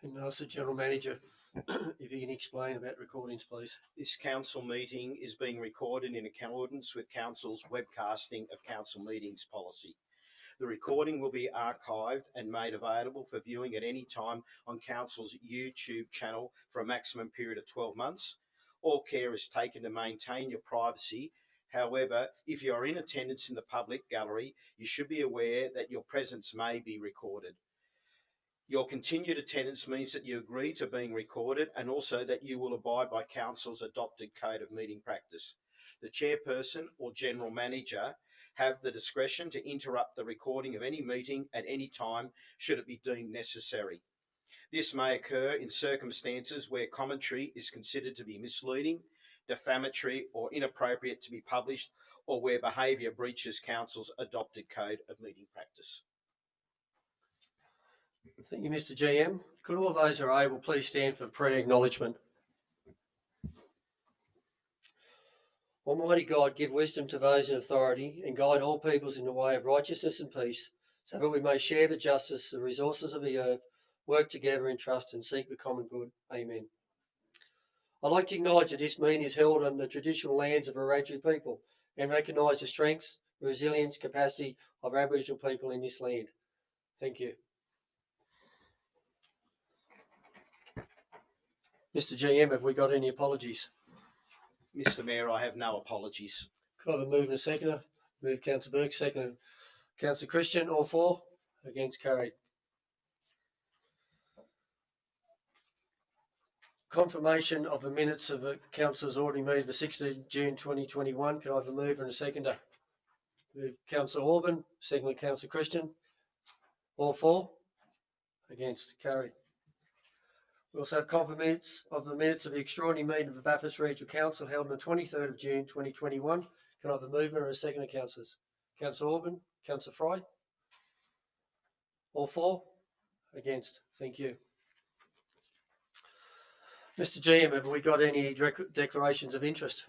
And ask the General Manager if he can explain about recordings, please. This council meeting is being recorded in accordance with council's webcasting of council meetings policy. The recording will be archived and made available for viewing at any time on council's YouTube channel for a maximum period of 12 months. All care is taken to maintain your privacy. However, if you are in attendance in the public gallery, you should be aware that your presence may be recorded. Your continued attendance means that you agree to being recorded and also that you will abide by council's adopted code of meeting practice. The chairperson or general manager have the discretion to interrupt the recording of any meeting at any time should it be deemed necessary. This may occur in circumstances where commentary is considered to be misleading, defamatory or inappropriate to be published, or where behaviour breaches council's adopted code of meeting practice. Thank you, Mr. GM. Could all those who are able please stand for prayer acknowledgement? Almighty God, give wisdom to those in authority and guide all peoples in the way of righteousness and peace, so that we may share the justice, the resources of the earth, work together in trust and seek the common good. Amen. I'd like to acknowledge that this meeting is held on the traditional lands of Wiradjuri people and recognise the strengths, resilience, capacity of Aboriginal people in this land. Thank you. Mr. GM, have we got any apologies? Mr. Mayor, I have no apologies. Could I have a move and a seconder? Move Councillor Burke, second Councillor Christian, all for? Against, carried. Confirmation of the minutes of the Council's ordinary meeting of the 16th June 2021. Can I have a move and a seconder? Move Councillor Orban, second Councillor Christian, all for? Against, carried. We also have confirmation of the minutes of the extraordinary meeting of the Bathurst Regional Council held on the 23rd of June 2021. Can I have a mover and a seconder, councillors? Councillor Orban, Councillor Fry. All for? Against. Thank you. Mr. GM, have we got any declarations of interest?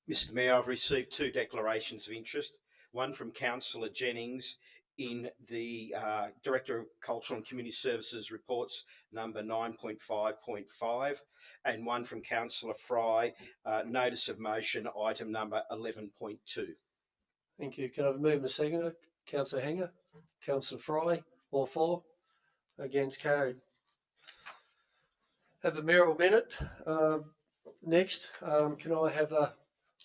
Mr. Mayor, I've received two declarations of interest, one from Councillor Jennings in the Director of Cultural and Community Services reports number 9.5.5 and one from Councillor Fry, notice of motion item number 11.2. Thank you. Can I have a move and a seconder? Councillor Hanger, Councillor Fry, all for? Against, carried. Have a mayoral minute. Next, can I have a,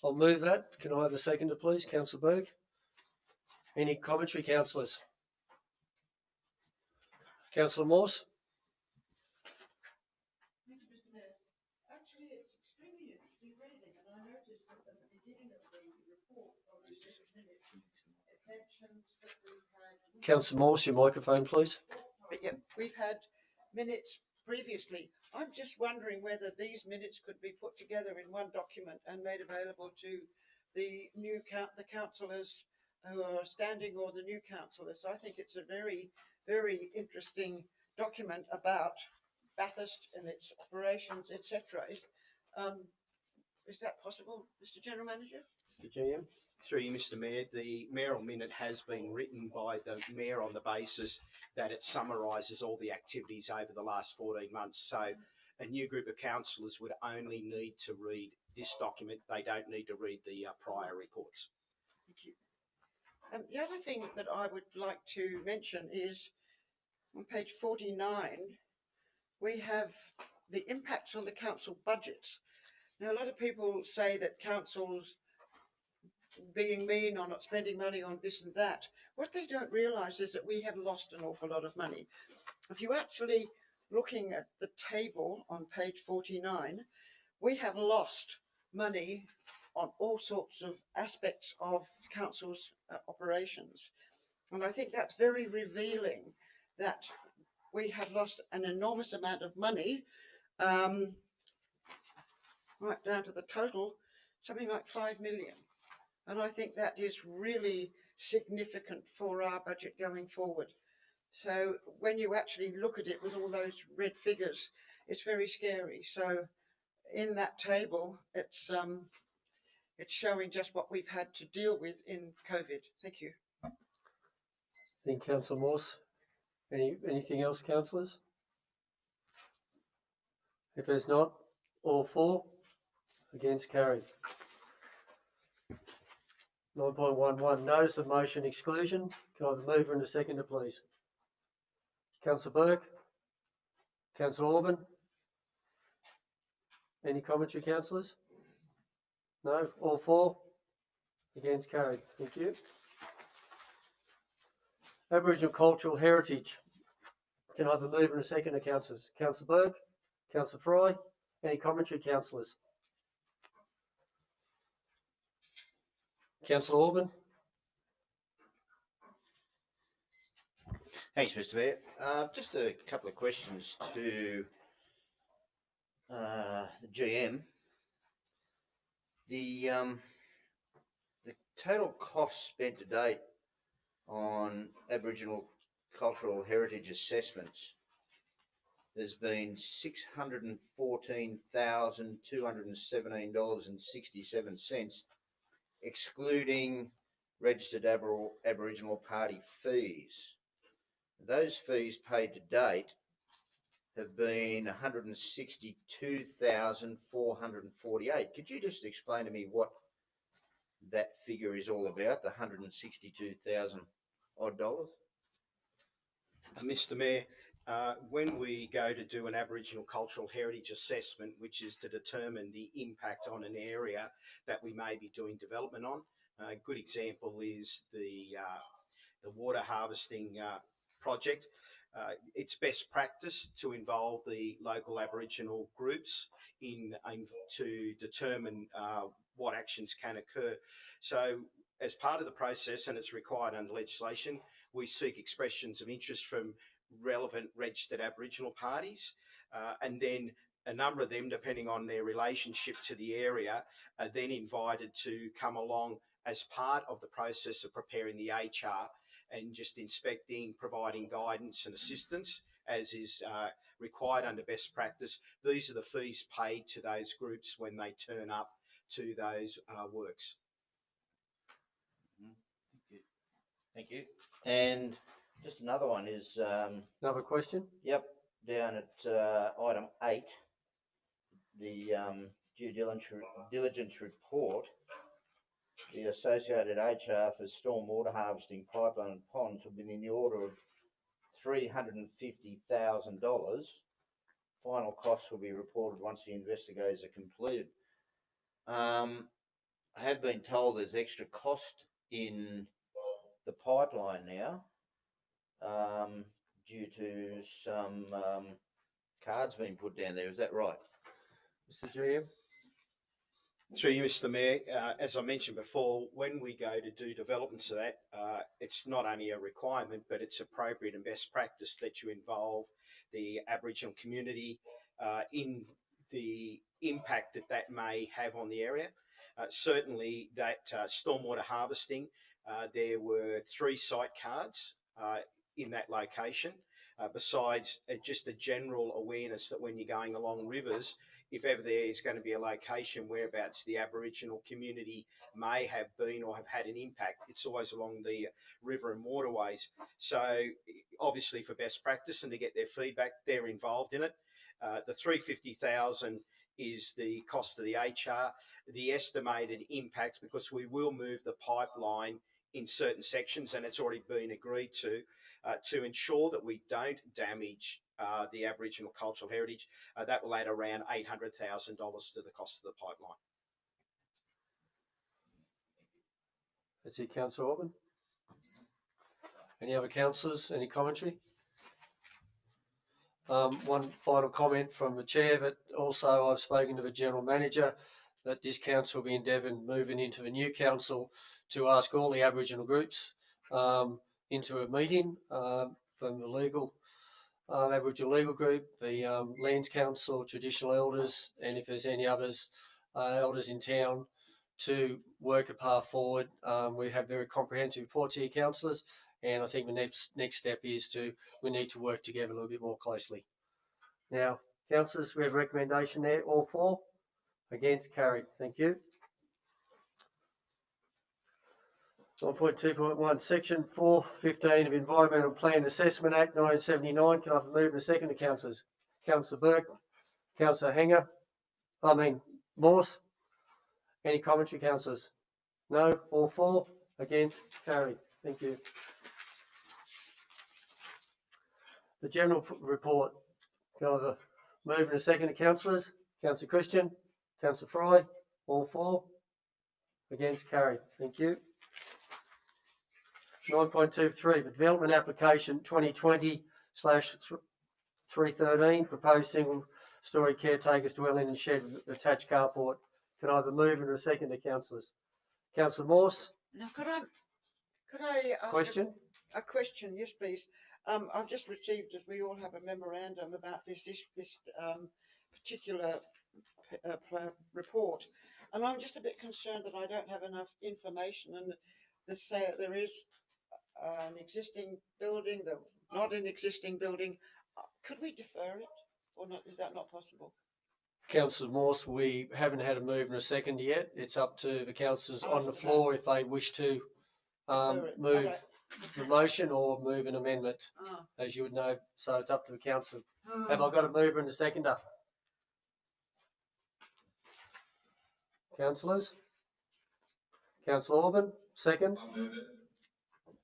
I'll move that. Can I have a seconder, please? Councillor Berg. Any commentary, councillors? Councillor Morse. Thank you, Mr. Mayor. Actually, it's extremely interesting reading, and I noticed that at the beginning of the report on the minutes, it mentions that we've had... Councillor Morse, your microphone, please. But yeah, we've had minutes previously. I'm just wondering whether these minutes could be put together in one document and made available to the new the councillors who are standing or the new councillors. I think it's a very, very interesting document about Bathurst and its operations, etc. Is that possible, Mr. General Manager? Mr. GM. Through you, Mr. Mayor, the mayoral minute has been written by the Mayor on the basis that it summarises all the activities over the last 14 months. So a new group of councillors would only need to read this document. They don't need to read the prior reports. Thank you. The other thing that I would like to mention is on page 49, we have the impacts on the council budgets. Now, a lot of people say that councils being mean or not spending money on this and that. What they don't realise is that we have lost an awful lot of money. If you actually looking at the table on page 49, we have lost money on all sorts of aspects of council's operations. And I think that's very revealing that we have lost an enormous amount of money, right down to the total, something like 5 million. And I think that is really significant for our budget going forward. So when you actually look at it with all those red figures, it's very scary. So in that table, it's showing just what we've had to deal with in COVID. Thank you. Thank you, Councillor Morse. Anything else, councillors? If there's not, all for, against carried. 9.11, notice of motion exclusion. Can I have a mover and a seconder, please? Councillor Burke, Councillor Orban. Any commentary, councillors? No, all for, against carried. Thank you. Aboriginal cultural heritage. Can I have a mover and a seconder, councillors? Councillor Burke, Councillor Fry. Any commentary, councillors? Councillor Orban. Thanks, Mr. Mayor. Just a couple of questions to the GM. The total cost spent to date on Aboriginal cultural heritage assessments has been $614,217.67, excluding registered Aboriginal party fees. Those fees paid to date have been $162,448. Could you just explain to me what that figure is all about, the $162,000 odd dollars? Mr. Mayor, when we go to do an Aboriginal cultural heritage assessment, which is to determine the impact on an area that we may be doing development on, a good example is the water harvesting project. It's best practice to involve the local Aboriginal groups to determine what actions can occur. So as part of the process, and it's required under legislation, we seek expressions of interest from relevant registered Aboriginal parties, and then a number of them, depending on their relationship to the area, are then invited to come along as part of the process of preparing the HR and just inspecting, providing guidance and assistance as is required under best practice. These are the fees paid to those groups when they turn up to those works. Thank you. And just another one is... Another question? Yep, down at item 8, the due diligence report. The associated HR for stormwater harvesting, pipeline and ponds will be in the order of $350,000. Final costs will be reported once the investigations are completed. I have been told there's extra cost in the pipeline now due to some cards being put down there. Is that right? Mr. GM. Through you, Mr. Mayor, as I mentioned before, when we go to do developments of that, it's not only a requirement, but it's appropriate and best practice that you involve the Aboriginal community in the impact that may have on the area. Certainly that stormwater harvesting, there were 3 site cards in that location, besides just a general awareness that when you're going along rivers, if ever there is going to be a location whereabouts the Aboriginal community may have been or have had an impact, it's always along the river and waterways. So obviously for best practice and to get their feedback, they're involved in it. The $350,000 is the cost of the HR. The estimated impact, because we will move the pipeline in certain sections, and it's already been agreed to ensure that we don't damage the Aboriginal cultural heritage, that will add around $800,000 to the cost of the pipeline. That's it, Councillor Orban. Any other councillors? Any commentary? One final comment from the chair, that also I've spoken to the general manager that this council will be endeavouring moving into the new council to ask all the Aboriginal groups into a meeting from the legal Aboriginal legal group, the Lands Council, traditional elders, and if there's any others, elders in town, to work a path forward. We have very comprehensive reports here, councillors, and I think the next step is we need to work together a little bit more closely. Now, councillors, we have a recommendation there. All for? Against? Carried. Thank you. 9.2.1, Section 415 of Environmental Plan Assessment Act 1979. Can I have a move and a second to councillors? Councillor Burke, Councillor Morse. Any commentary, councillors? No? All for? Against? Carried. Thank you. The general report. Can I have a move and a second to councillors? Councillor Christian, Councillor Fry, all for? Against? Carried. Thank you. 9.23, the development application 2020/313, proposed single-storey caretakers dwelling and shed with attached carport. Can I have a move and a second to councillors? Councillor Morse, Now, could I ask question? a question? Yes, please. I've just received, as we all have, a memorandum about this particular report, and I'm just a bit concerned that I don't have enough information. And there is an existing building, not an existing building. Could we defer it, or not? Is that not possible? Councillor Morse, we haven't had a move and a second yet. It's up to the councillors on the floor if they wish to move the motion or move an amendment, as you would know. So it's up to the council. Have I got a mover and a seconder? Councillors? Councillor Orban, second.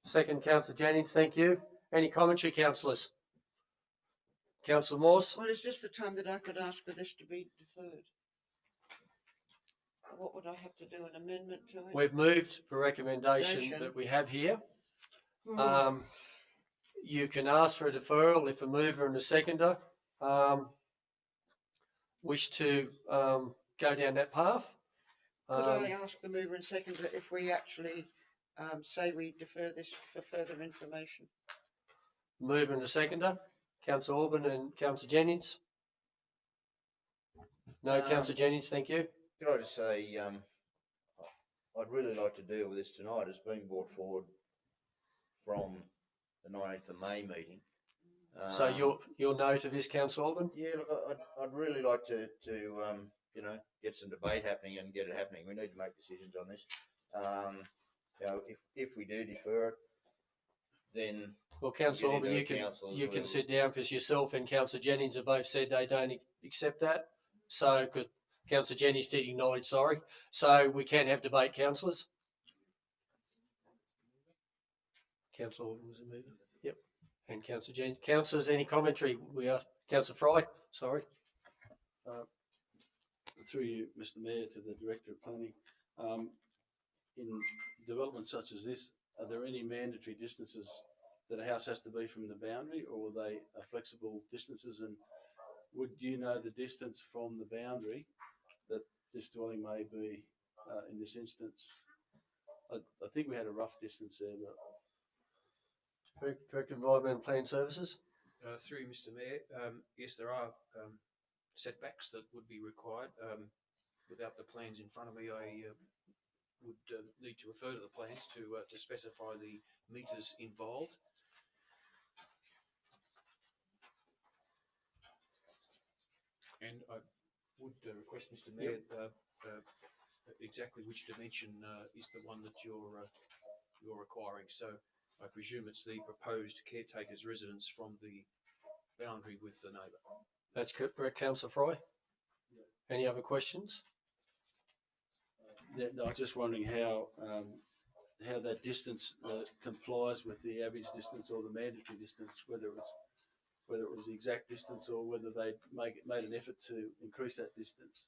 Second, Councillor Jennings, thank you. Any commentary, councillors? Councillor Morse? Well, is this the time that I could ask for this to be deferred? What would I have to do, an amendment to it? We've moved the recommendation that we have here. You can ask for a deferral if a mover and a seconder wish to go down that path. Could I ask the mover and seconder if we actually say we defer this for further information? Mover and a seconder, Councillor Orban and Councillor Jennings. No, Councillor Jennings, thank you. Can I just say, I'd really like to deal with this tonight. It's been brought forward from the 19th of May meeting. So your no to this, Councillor Orban? Yeah, look, I'd really like to you know, get some debate happening and get it happening. We need to make decisions on this. You know, if we do defer it, then well, Councillor Orban, you can sit down, because yourself and Councillor Jennings have both said they don't accept that. So, because Councillor Jennings did acknowledge, sorry. So we can have debate, councillors. Councillor Orban was a mover. Yep. And Councillor Jennings. Councillors, any commentary? We are Councillor Fry. Sorry. Through you, Mr. Mayor, to the Director of Planning. In developments such as this, are there any mandatory distances that a house has to be from the boundary, or are they flexible distances? And would you know the distance from the boundary that this dwelling may be in this instance? I think we had a rough distance there, but Director of Environment and Plan Services. Through you, Mr. Mayor, yes, there are setbacks that would be required. Without the plans in front of me, I would need to refer to the plans to specify the metres involved. And I would request, Mr. Mayor, exactly which dimension is the one that you're requiring. So I presume it's the proposed caretaker's residence from the boundary with the neighbour. That's correct, Councillor Fry. Any other questions? I was just wondering how that distance complies with the average distance or the mandatory distance, whether it was the exact distance or whether they made an effort to increase that distance.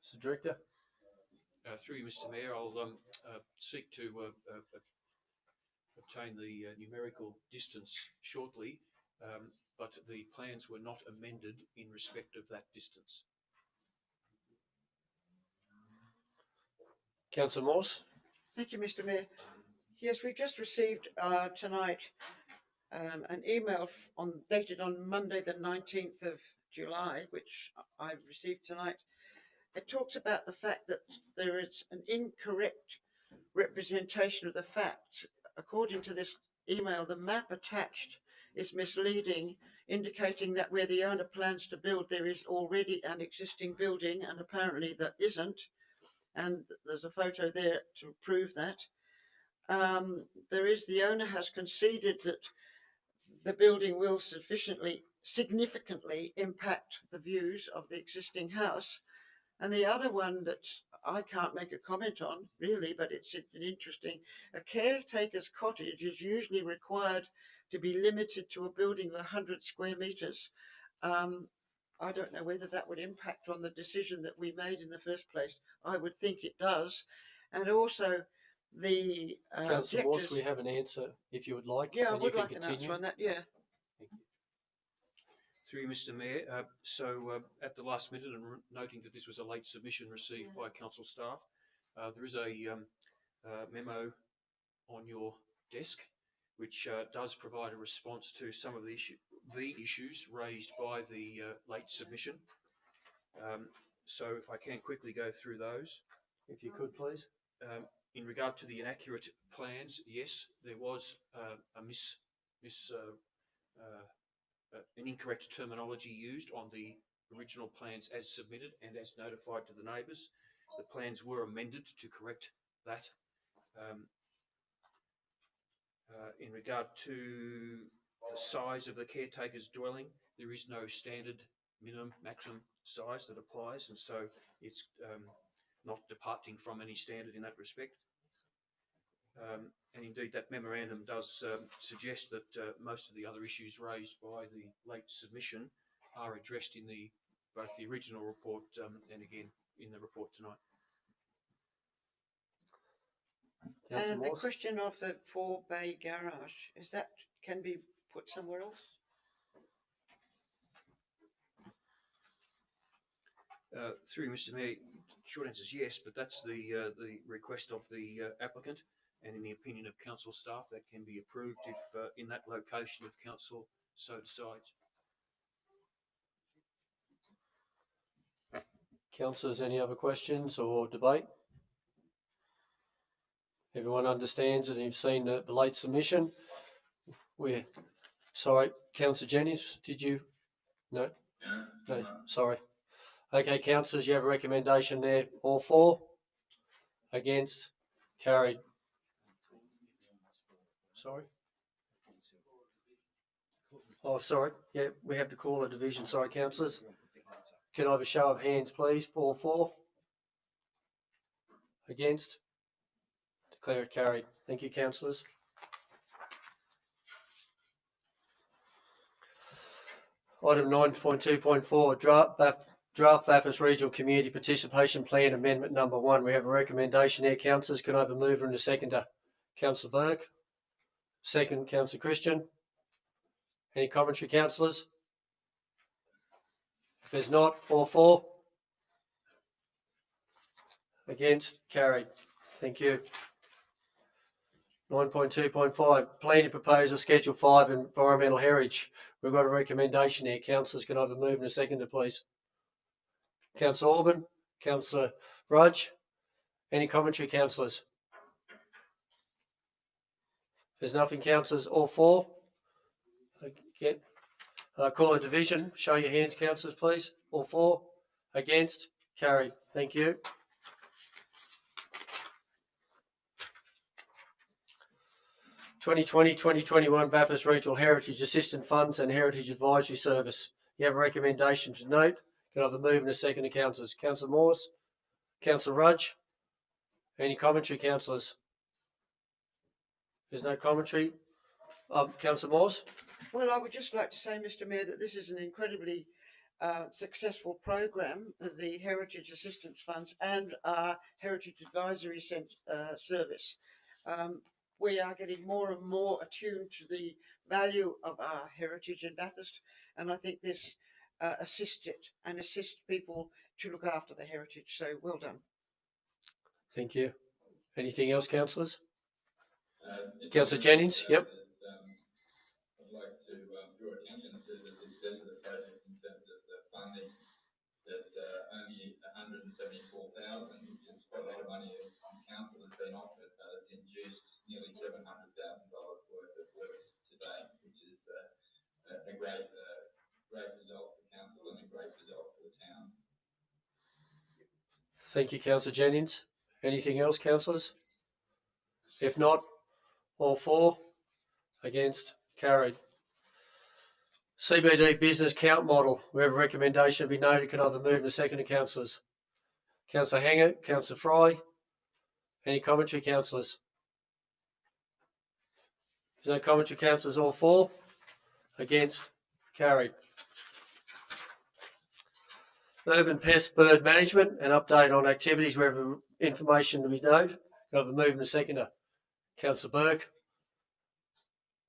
Mr. Director. Through you, Mr. Mayor, I'll seek to obtain the numerical distance shortly, but the plans were not amended in respect of that distance. Councillor Morse. Thank you, Mr. Mayor. Yes, we've just received tonight an email dated on Monday, the 19th of July, which I've received tonight. It talks about the fact that there is an incorrect representation of the fact. According to this email, the map attached is misleading, indicating that where the owner plans to build, there is already an existing building, and apparently there isn't. And there's a photo there to prove that. The owner has conceded that the building will significantly impact the views of the existing house. And the other one that I can't make a comment on really, but it's an interesting, a caretaker's cottage is usually required to be limited to a building of 100 square metres. I don't know whether that would impact on the decision that we made in the first place. I would think it does. And also the Councillor Morse, objectors. we have an answer if you would like. Yeah, I and you would can like an continue. answer on that, yeah. Thank you. Through you, Mr Mayor. At the last minute, and noting that this was a late submission received by council staff, there is a memo on your desk which does provide a response to some of the issues raised by the late submission. So if I can quickly go through those. If you could, please. In regard to the inaccurate plans, yes, there was an incorrect terminology used on the original plans as submitted and as notified to the neighbours. The plans were amended to correct that. In regard to the size of the caretaker's dwelling, there is no standard minimum maximum size that applies, and so it's not departing from any standard in that respect. And indeed that memorandum does suggest that most of the other issues raised by the late submission are addressed in both the original report and again in the report tonight. Councillor And the Morse? question of the 4-bay garage, is that can be put somewhere else? Through Mr Mayor, short answer is yes, but that's the request of the applicant, and in the opinion of council staff that can be approved if in that location if council so decides. Councillors, any other questions or debate? Everyone understands and you've seen the late submission. Sorry, Councillor Jennings, did you? No? No, sorry. Okay, councillors, you have a recommendation there. All for? Against? Carried. Sorry? Oh, sorry. Yeah, we have to call a division. Sorry, councillors. Can I have a show of hands, please? All for? Against? Declare it carried. Thank you, councillors. Item 9.2.4, Draft Bathurst Regional Community Participation Plan Amendment Number 1. We have a recommendation there, councillors. Can I have a mover and a seconder? Councillor Burke. Second, Councillor Christian. Any commentary, councillors? If there's not, all for? Against? Carried. Thank you. 9.2.5, Planning Proposal Schedule 5, Environmental Heritage. We've got a recommendation here. Councillors, can I have a move and a seconder, please? Councillor Orban, Councillor Rudge. Any commentary, councillors? There's nothing, councillors. All for? Again. Call a division. Show your hands, councillors, please. All for? Against? Carried. Thank you. (2020-2021) Bathurst Regional Heritage Assistance Funds and Heritage Advisory Service. You have a recommendation to note. Can I have a move and a second to councillors? Councillor Morse, Councillor Rudge. Any commentary, councillors? There's no commentary. Councillor Morse. Well, I would just like to say, Mr Mayor, that this is an incredibly successful program, the Heritage Assistance Funds and our Heritage Advisory Service. We are getting more and more attuned to the value of our heritage in Bathurst, and I think this assists it and assists people to look after the heritage. So well done. Thank you. Anything else, councillors? Councillor Jennings, yep. I'd like to draw attention to the success of the project in terms of the funding, that only 174,000, which is quite a lot of money on council, has been offered. It's induced nearly $700,000 worth of works today, which is a great result for council and a great result for the town. Thank you, Councillor Jennings. Anything else, councillors? If not, all for? Against? Carried. CBD business count model. We have a recommendation to be noted. Can I have a move and a second to councillors? Councillor Hanger, Councillor Fry. Any commentary, councillors? There's no commentary, councillors. All for? Against? Carried. Urban pest bird management, an update on activities. We have information to be noted. Can I have a move and a seconder? Councillor Burke.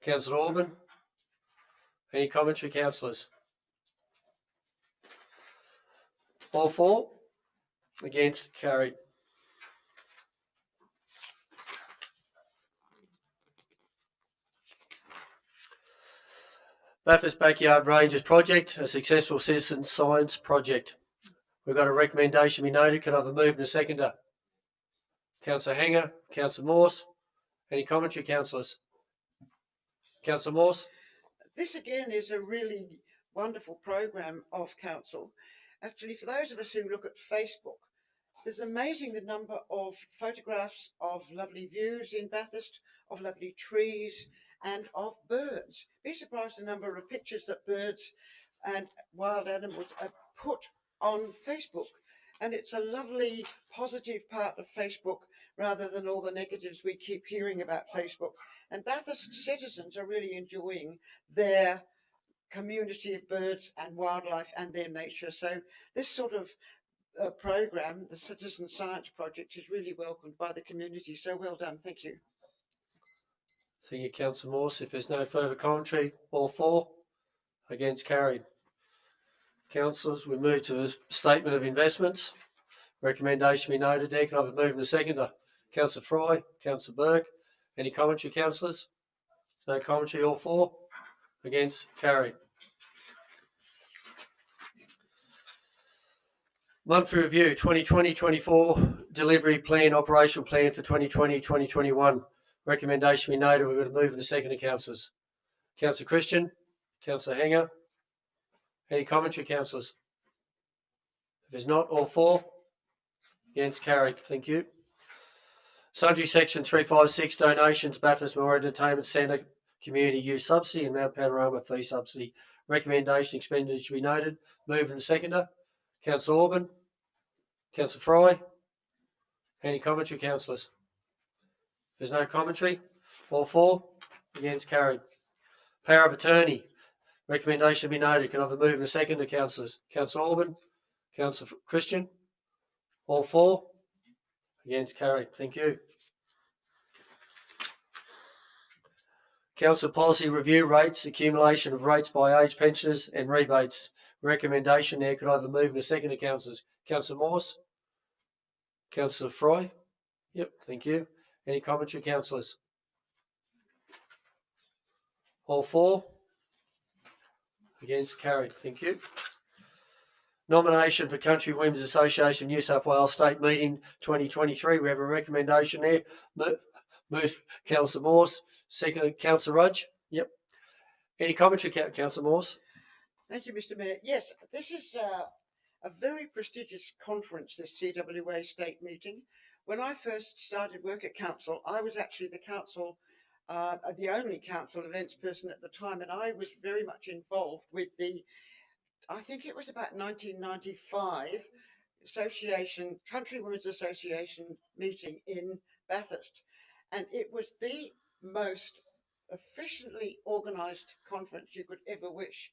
Councillor Orban. Any commentary, councillors? All for? Against? Carried. Bathurst Backyard Rangers Project, a successful citizen science project. We've got a recommendation to be noted. Can I have a move and a seconder? Councillor Hanger, Councillor Morse. Any commentary, councillors? Councillor Morse? This again is a really wonderful program of council. Actually, for those of us who look at Facebook, there's amazing the number of photographs of lovely views in Bathurst, of lovely trees and of birds. Be surprised the number of pictures that birds and wild animals are put on Facebook. And it's a lovely positive part of Facebook rather than all the negatives we keep hearing about Facebook. And Bathurst citizens are really enjoying their community of birds and wildlife and their nature. So this sort of program, the Citizen Science Project, is really welcomed by the community. So well done. Thank you. Thank you, Councillor Morse. If there's no further commentary, all for? Against? Carried. Councillors, we move to the statement of investments. Recommendation be noted there. Can I have a move and a seconder? Councillor Fry, Councillor Burke. Any commentary, councillors? No commentary, all for? Against? Carried. Monthly review, 2020-24 delivery plan, operational plan for 2020-2021. Recommendation be noted. We've got to move in a second to councillors. Councillor Christian, Councillor Hanger. Any commentary, councillors? If there's not, all for? Against? Carried. Thank you. Sundry section 356 donations, Bathurst Memorial Entertainment Centre community use subsidy and Mount Panorama fee subsidy. Recommendation expenditure be noted. Move in a seconder. Councillor Orban. Councillor Fry. Any commentary, councillors? There's no commentary. All for? Against? Carried. Power of attorney. Recommendation be noted. Can I have a move in a second to councillors? Councillor Orban. Councillor Christian. All for? Against? Carried. Thank you. Council policy review rates, accumulation of rates by age pensioners and rebates. Recommendation there. Could I have a move in a second to councillors? Councillor Morse. Councillor Fry. Yep. Thank you. Any commentary, councillors? All for? Against? Carried. Thank you. Nomination for Country Women's Association New South Wales State Meeting 2023. We have a recommendation there. Move Councillor Morse. Second, Councillor Rudge. Yep. Any commentary, Councillor Morse? Thank you, Mr. Mayor. Yes, this is a very prestigious conference, this CWA state meeting. When I first started work at council, I was actually the only council events person at the time, and I was very much involved with I think it was about 1995 Country Women's Association meeting in Bathurst. And it was the most efficiently organised conference you could ever wish.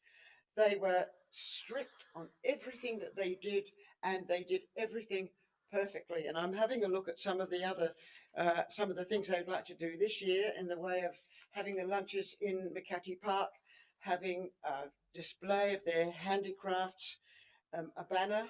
They were strict on everything that they did, and they did everything perfectly. And I'm having a look at some of the things they'd like to do this year in the way of having the lunches in McCarthy Park, having a display of their handicrafts, a banner.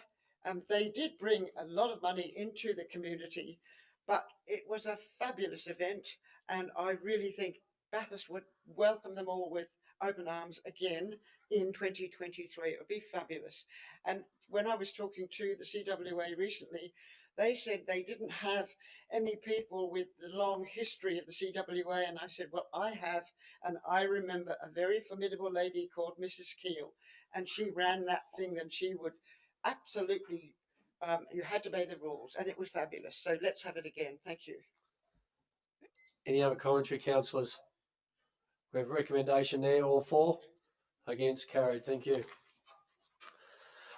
They did bring a lot of money into the community, but it was a fabulous event, and I really think Bathurst would welcome them all with open arms again in 2023. It would be fabulous. And when I was talking to the CWA recently, they said they didn't have any people with the long history of the CWA, and I said, well, I have, and I remember a very formidable lady called Mrs. Keel, and she ran that thing, and she would absolutely, you had to obey the rules, and it was fabulous. So let's have it again. Thank you. Any other commentary, councillors? We have a recommendation there. All for? Against? Carried. Thank you.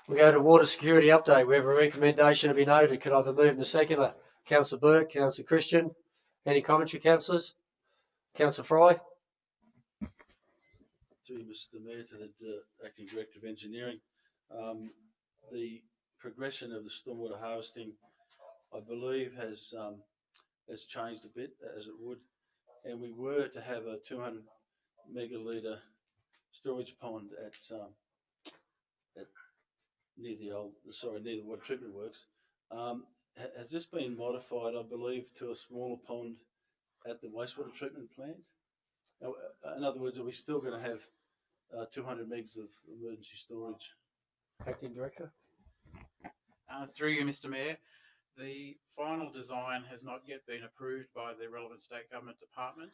We go to water security update. We have a recommendation to be noted. Could I have a move and a seconder? Councillor Burke, Councillor Christian. Any commentary, councillors? Councillor Fry? Through you, Mr. Mayor, to the Acting Director of Engineering. The progression of the stormwater harvesting, I believe, has changed a bit, as it would, and we were to have a 200 megalitre storage pond at near the water treatment works. Has this been modified, I believe, to a smaller pond at the wastewater treatment plant? Now, in other words, are we still going to have 200 megs of emergency storage? Acting Director? Through you, Mr. Mayor, the final design has not yet been approved by the relevant state government department.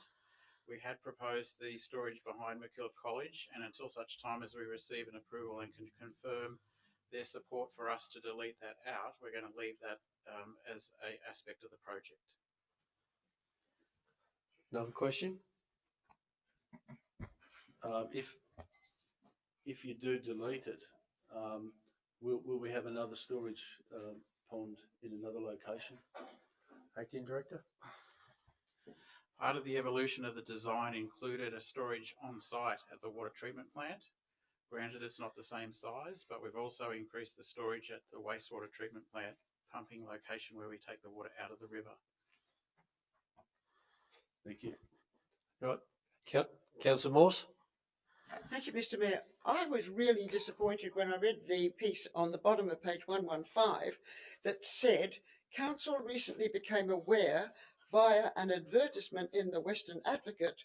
We had proposed the storage behind MacKillop College, and until such time as we receive an approval and can confirm their support for us to delete that out, we're going to leave that as an aspect of the project. Another question? If you do delete it, will we have another storage pond in another location? Acting Director? Part of the evolution of the design included a storage on site at the water treatment plant. Granted, it's not the same size, but we've also increased the storage at the wastewater treatment plant pumping location where we take the water out of the river. Thank you. Right. Councillor Morse? Thank you, Mr. Mayor. I was really disappointed when I read the piece on the bottom of page 115 that said, Council recently became aware via an advertisement in the Western Advocate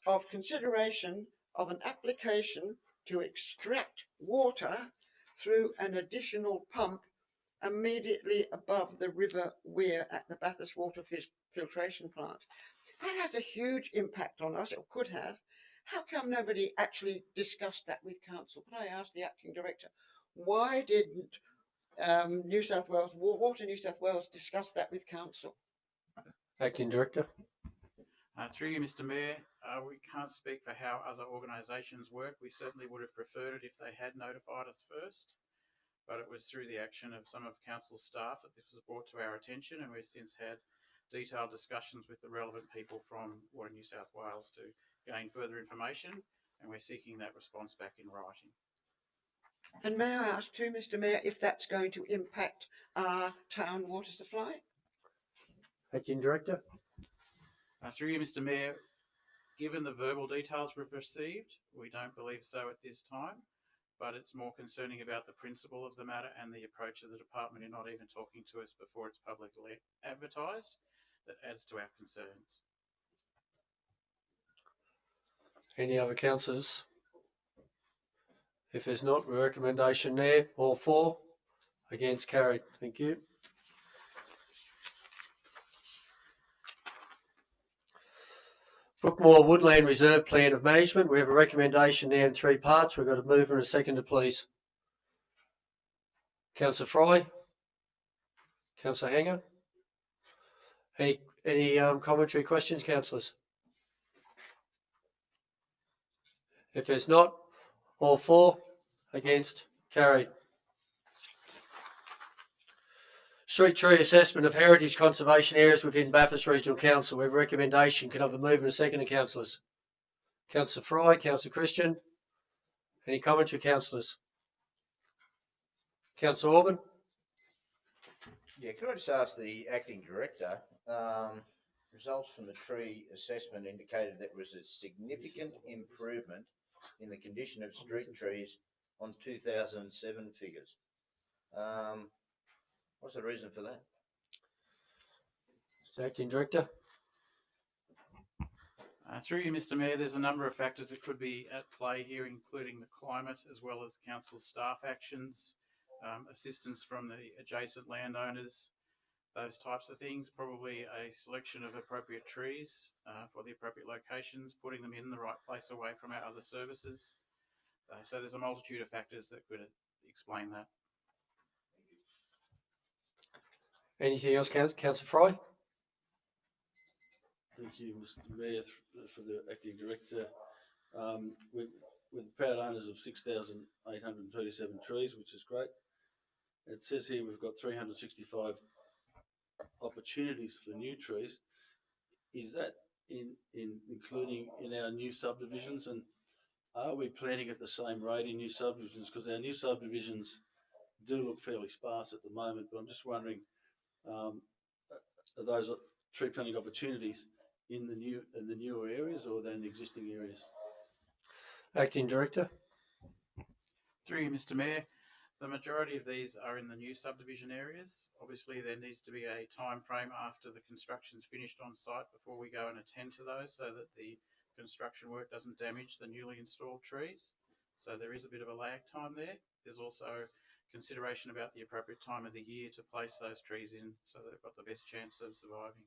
of consideration of an application to extract water through an additional pump immediately above the river weir at the Bathurst water filtration plant. That has a huge impact on us, it could have. How come nobody actually discussed that with council? Could I ask the acting director, why didn't New South Wales, Water New South Wales discuss that with council? Acting Director? Through you, Mr. Mayor, we can't speak for how other organisations work. We certainly would have preferred it if they had notified us first, but it was through the action of some of council's staff that this was brought to our attention, and we've since had detailed discussions with the relevant people from Water New South Wales to gain further information, and we're seeking that response back in writing. And may I ask too, Mr. Mayor, if that's going to impact our town water supply? Acting Director? Through you, Mr. Mayor, given the verbal details we've received, we don't believe so at this time, but it's more concerning about the principle of the matter and the approach of the department in not even talking to us before it's publicly advertised. That adds to our concerns. Any other councillors? If there's not, a recommendation there. All for? Against? Carried. Thank you. Brookmore Woodland Reserve Plan of Management. We have a recommendation there in 3 parts. We've got a mover and a seconder, please. Councillor Fry? Councillor Hanger? Any commentary, questions, councillors? If there's not, all for? Against? Carried. Street tree assessment of heritage conservation areas within Bathurst Regional Council. We have a recommendation. Can I have a mover and a seconder, councillors? Councillor Fry, Councillor Christian. Any commentary, councillors? Councillor Orban? Yeah, could I just ask the acting director, results from the tree assessment indicated there was a significant improvement in the condition of street trees on 2007 figures. What's the reason for that? Acting Director. Through you, Mr. Mayor, there's a number of factors that could be at play here, including the climate as well as council staff actions, assistance from the adjacent landowners, those types of things, probably a selection of appropriate trees for the appropriate locations, putting them in the right place away from our other services. So there's a multitude of factors that could explain that. Anything else, Councillor Fry? Thank you, Mr. Mayor, for the acting director. with proud owners of 6,837 trees, which is great. It says here we've got 365 opportunities for new trees. Is that including in our new subdivisions, and are we planning at the same rate in new subdivisions? Because our new subdivisions do look fairly sparse at the moment, but I'm just wondering, are those tree planting opportunities in the newer areas, or are they in the existing areas? Acting Director. Through you, Mr. Mayor, the majority of these are in the new subdivision areas. Obviously, there needs to be a time frame after the construction's finished on site before we go and attend to those, so that the construction work doesn't damage the newly installed trees. So there is a bit of a lag time there. There's also consideration about the appropriate time of the year to place those trees in, so that they've got the best chance of surviving.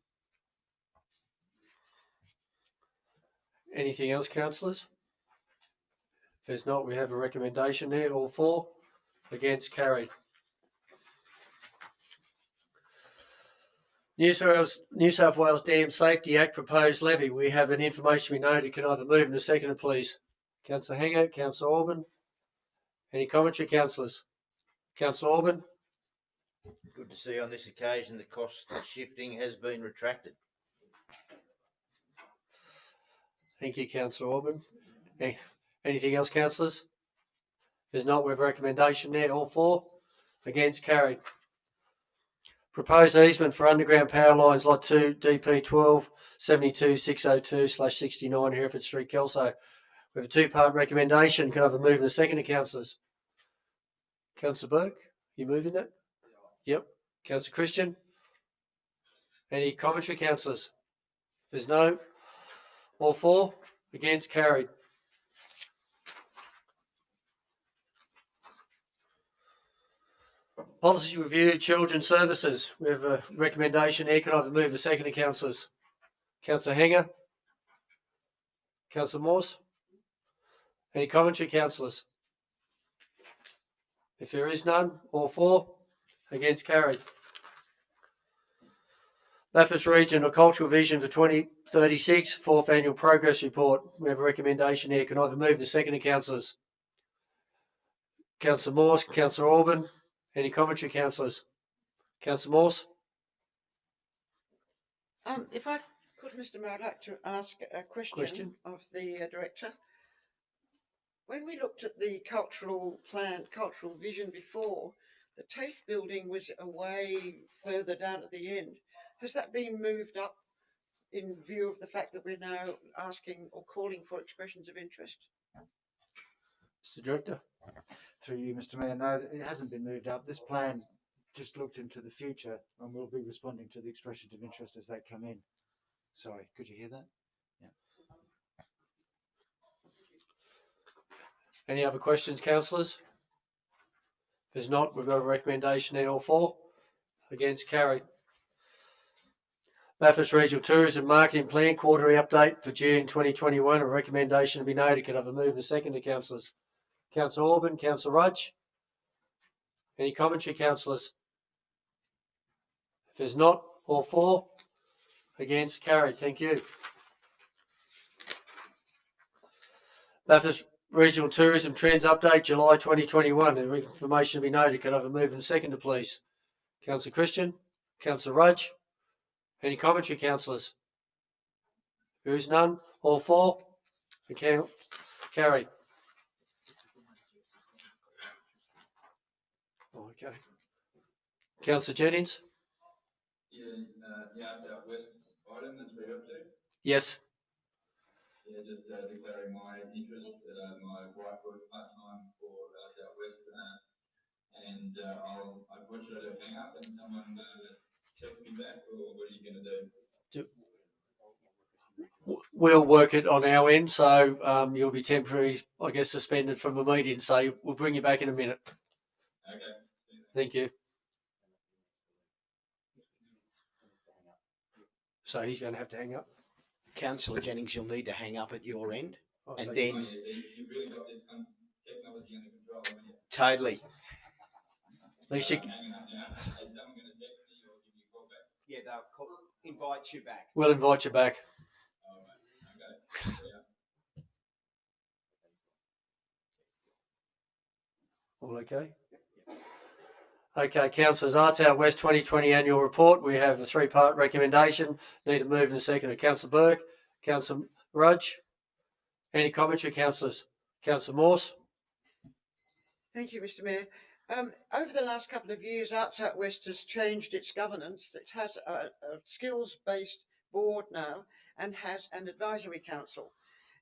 Anything else, councillors? If there's not, we have a recommendation there. All for? Against? Carried. New South Wales Dam Safety Act proposed levy. We have an information we noted. Can I have a move and a second, please? Councillor Hanger, Councillor Orban. Any commentary, councillors? Councillor Orban. Good to see on this occasion the cost shifting has been retracted. Thank you, Councillor Orban. Anything else, councillors? If there's not, we have a recommendation there. All for? Against? Carried. Proposed easement for underground power lines, Lot 2, DP 12 72 602/69, Hereford Street, Kelso. We have a two-part recommendation. Can I have a move and a second to councillors? Councillor Burke, you moving that? Yep. Councillor Christian? Any commentary, councillors? If there's no, all for? Against? Carried. Policy review, Children's Services. We have a recommendation here. Can I have a move and a second to councillors? Councillor Hanger? Councillor Morse? Any commentary, councillors? If there is none, all for? Against? Carried. Bathurst Regional Cultural Vision for 2036, 4th Annual Progress Report. We have a recommendation here. Can I have a move and a second to councillors? Councillor Morse, Councillor Orban. Any commentary, councillors? Councillor Morse? If I could, Mr. Mayor, I'd like to ask a question of the director. When we looked at the cultural vision before, the TAFE building was away further down at the end. Has that been moved up in view of the fact that we're now asking or calling for expressions of interest? Mr. Director? Through you, Mr. Mayor, no, it hasn't been moved up. This plan just looked into the future, and we'll be responding to the expressions of interest as they come in. Sorry, could you hear that? Yeah. Any other questions, councillors? If there's not, we've got a recommendation there. All for? Against? Carried. Bathurst Regional Tourism Marketing Plan Quarterly Update for June 2021. A recommendation to be noted. Can I have a move and a second to councillors? Councillor Orban, Councillor Rudge. Any commentary, councillors? If there's not, all for? Against? Carried. Thank you. Bathurst Regional Tourism Trends Update, July 2021. The information to be noted. Can I have a move and a second, please? Councillor Christian, Councillor Rudge. Any commentary, councillors? There is none. All for? Carried. Okay. Councillor Jennings? Yeah, it's out west item that's we're up to. Yes. Yeah, just declaring my interest. My wife works part-time for out west, and what should I do? Hang up and someone text me back, or what are you going to do? We'll work it on our end, so you'll be temporarily, I guess, suspended from the meeting, so we'll bring you back in a minute. Okay. Thank you. So he's going to have to hang up. Councillor Jennings, you'll need to hang up at your end, Oh, and so then You've really got this technology under control, haven't you? totally. at least you, Hanging up now. Is someone going to text me or give me a call back? Yeah, they'll invite you back. we'll invite you back. All right. Okay. Yeah. All okay? Okay, councillors, Arts Out West 2020 annual report. We have a three-part recommendation. Need a move and a second. Councillor Burke, Councillor Rudge. Any commentary, councillors? Councillor Morse. Thank you, Mr. Mayor. Over the last couple of years, Arts Out West has changed its governance. It has a skills-based board now and has an advisory council.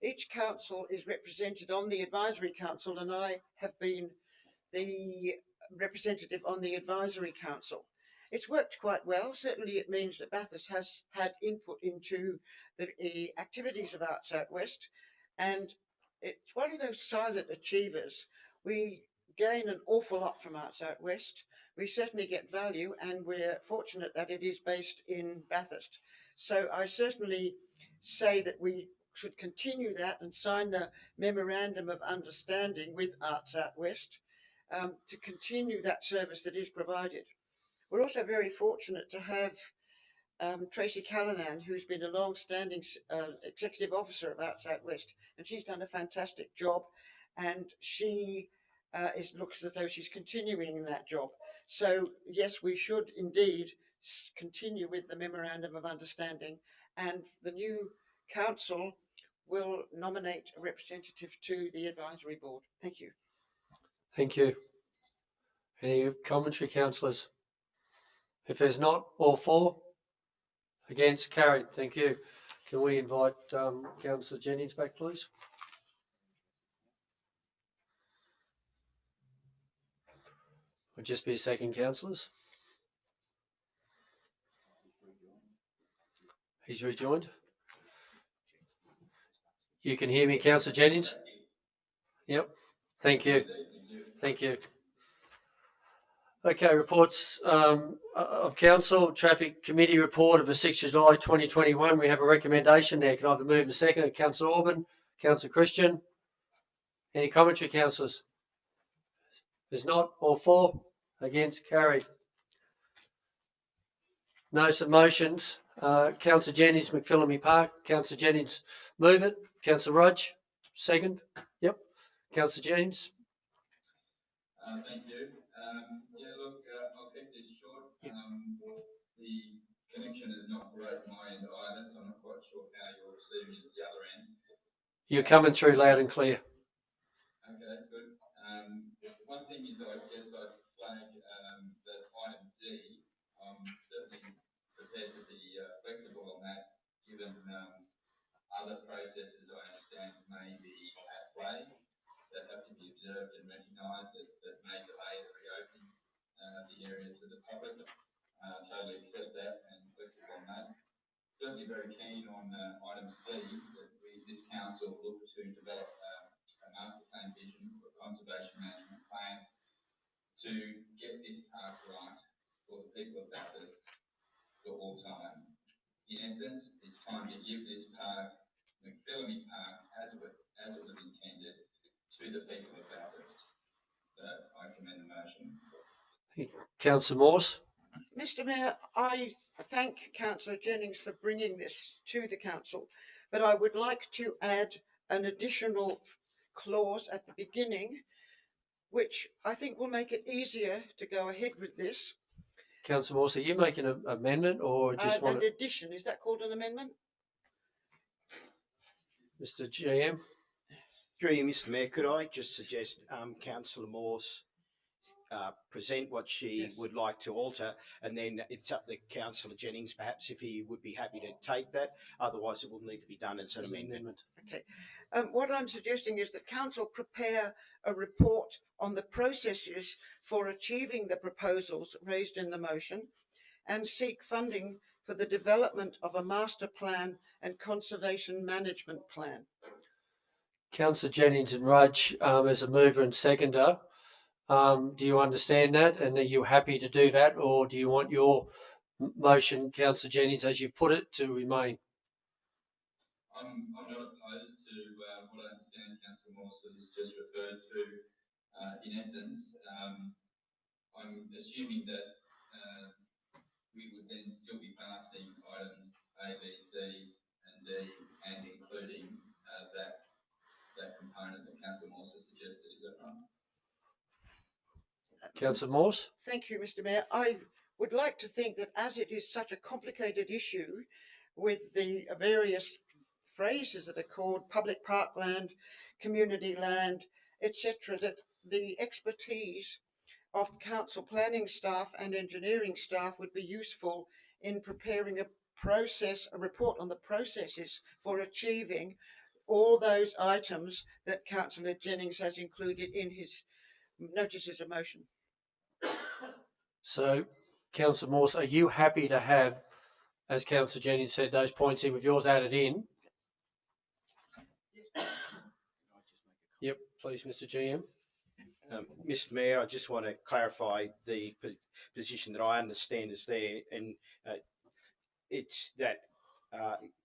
Each council is represented on the advisory council, and I have been the representative on the advisory council. It's worked quite well. Certainly it means that Bathurst has had input into the activities of Arts Out West, and it's one of those silent achievers. We gain an awful lot from Arts Out West. We certainly get value, and we're fortunate that it is based in Bathurst. So I certainly say that we should continue that and sign the memorandum of understanding with Arts Out West to continue that service that is provided. We're also very fortunate to have Tracy Callanan, who's been a long-standing executive officer of Arts Out West, and she's done a fantastic job, and she looks as though she's continuing in that job. So yes, we should indeed continue with the memorandum of understanding, and the new council will nominate a representative to the advisory board. Thank you. Thank you. Any commentary, councillors? If there's not, all for? Against? Carried. Thank you. Can we invite Councillor Jennings back, please? Would just be a second, councillors. He's rejoined. You can hear me, Councillor Jennings? Yep. Thank you. Thank you. Okay, reports of council. Traffic Committee report of the 6th of July 2021. We have a recommendation there. Can I have a move and a second? Councillor Orban, Councillor Christian. Any commentary, councillors? There's not. All for? Against? Carried. Notice of motions. Councillor Jennings, McPhillamy Park. Councillor Jennings, move it. Councillor Rudge, second. Yep. Councillor Jennings. Thank you. Yeah, look, I'll keep this short. The connection is not great on my end either, so I'm not quite sure how you're receiving it at the other end. You're coming through loud and clear. Okay, good. One thing is, I guess I'd flag that item D, I'm certainly prepared to be flexible on that, given other processes I understand may be at play that have to be observed and recognised that may delay the reopening the area to the public. Totally accept that and flexible on that. Certainly very keen on item C, that this council look to develop a master plan vision for conservation management plan to get this park right for the people of Bathurst for all time. In essence, it's time to give this park, McPhillamy Park, as it was intended, to the people of Bathurst. So I commend the motion. Councillor Morse. Mr. Mayor, I thank Councillor Jennings for bringing this to the council, but I would like to add an additional clause at the beginning, which I think will make it easier to go ahead with this. Councillor Morse, are you making an amendment or just An addition, is that called an amendment? Mr. GM? Through you, Mr. Mayor, could I just suggest Councillor Morse present what she would like to alter, and then it's up to Councillor Jennings, perhaps, if he would be happy to take that. Otherwise, it will need to be done as an amendment. Okay. What I'm suggesting is that council prepare a report on the processes for achieving the proposals raised in the motion and seek funding for the development of a master plan and conservation management plan. Councillor Jennings and Rudge, as a mover and seconder, do you understand that, and are you happy to do that, or do you want your motion, Councillor Jennings, as you've put it, to remain? I'm not opposed to what I understand Councillor Morse has just referred to. In essence, I'm assuming that we would then still be passing items A, B, C and D, and including that component that Councillor Morse has suggested. Is that right? Councillor Morse? Thank you, Mr. Mayor. I would like to think that as it is such a complicated issue with the various phrases that are called public parkland, community land, etc., that the expertise of council planning staff and engineering staff would be useful in preparing a report on the processes for achieving all those items that Councillor Jennings has included in his notices of motion. So, Councillor Morse, are you happy to have, as Councillor Jennings said, those points in with yours added in? Yep, please, Mr. GM. Mr. Mayor, I just want to clarify the position that I understand is there, and it's that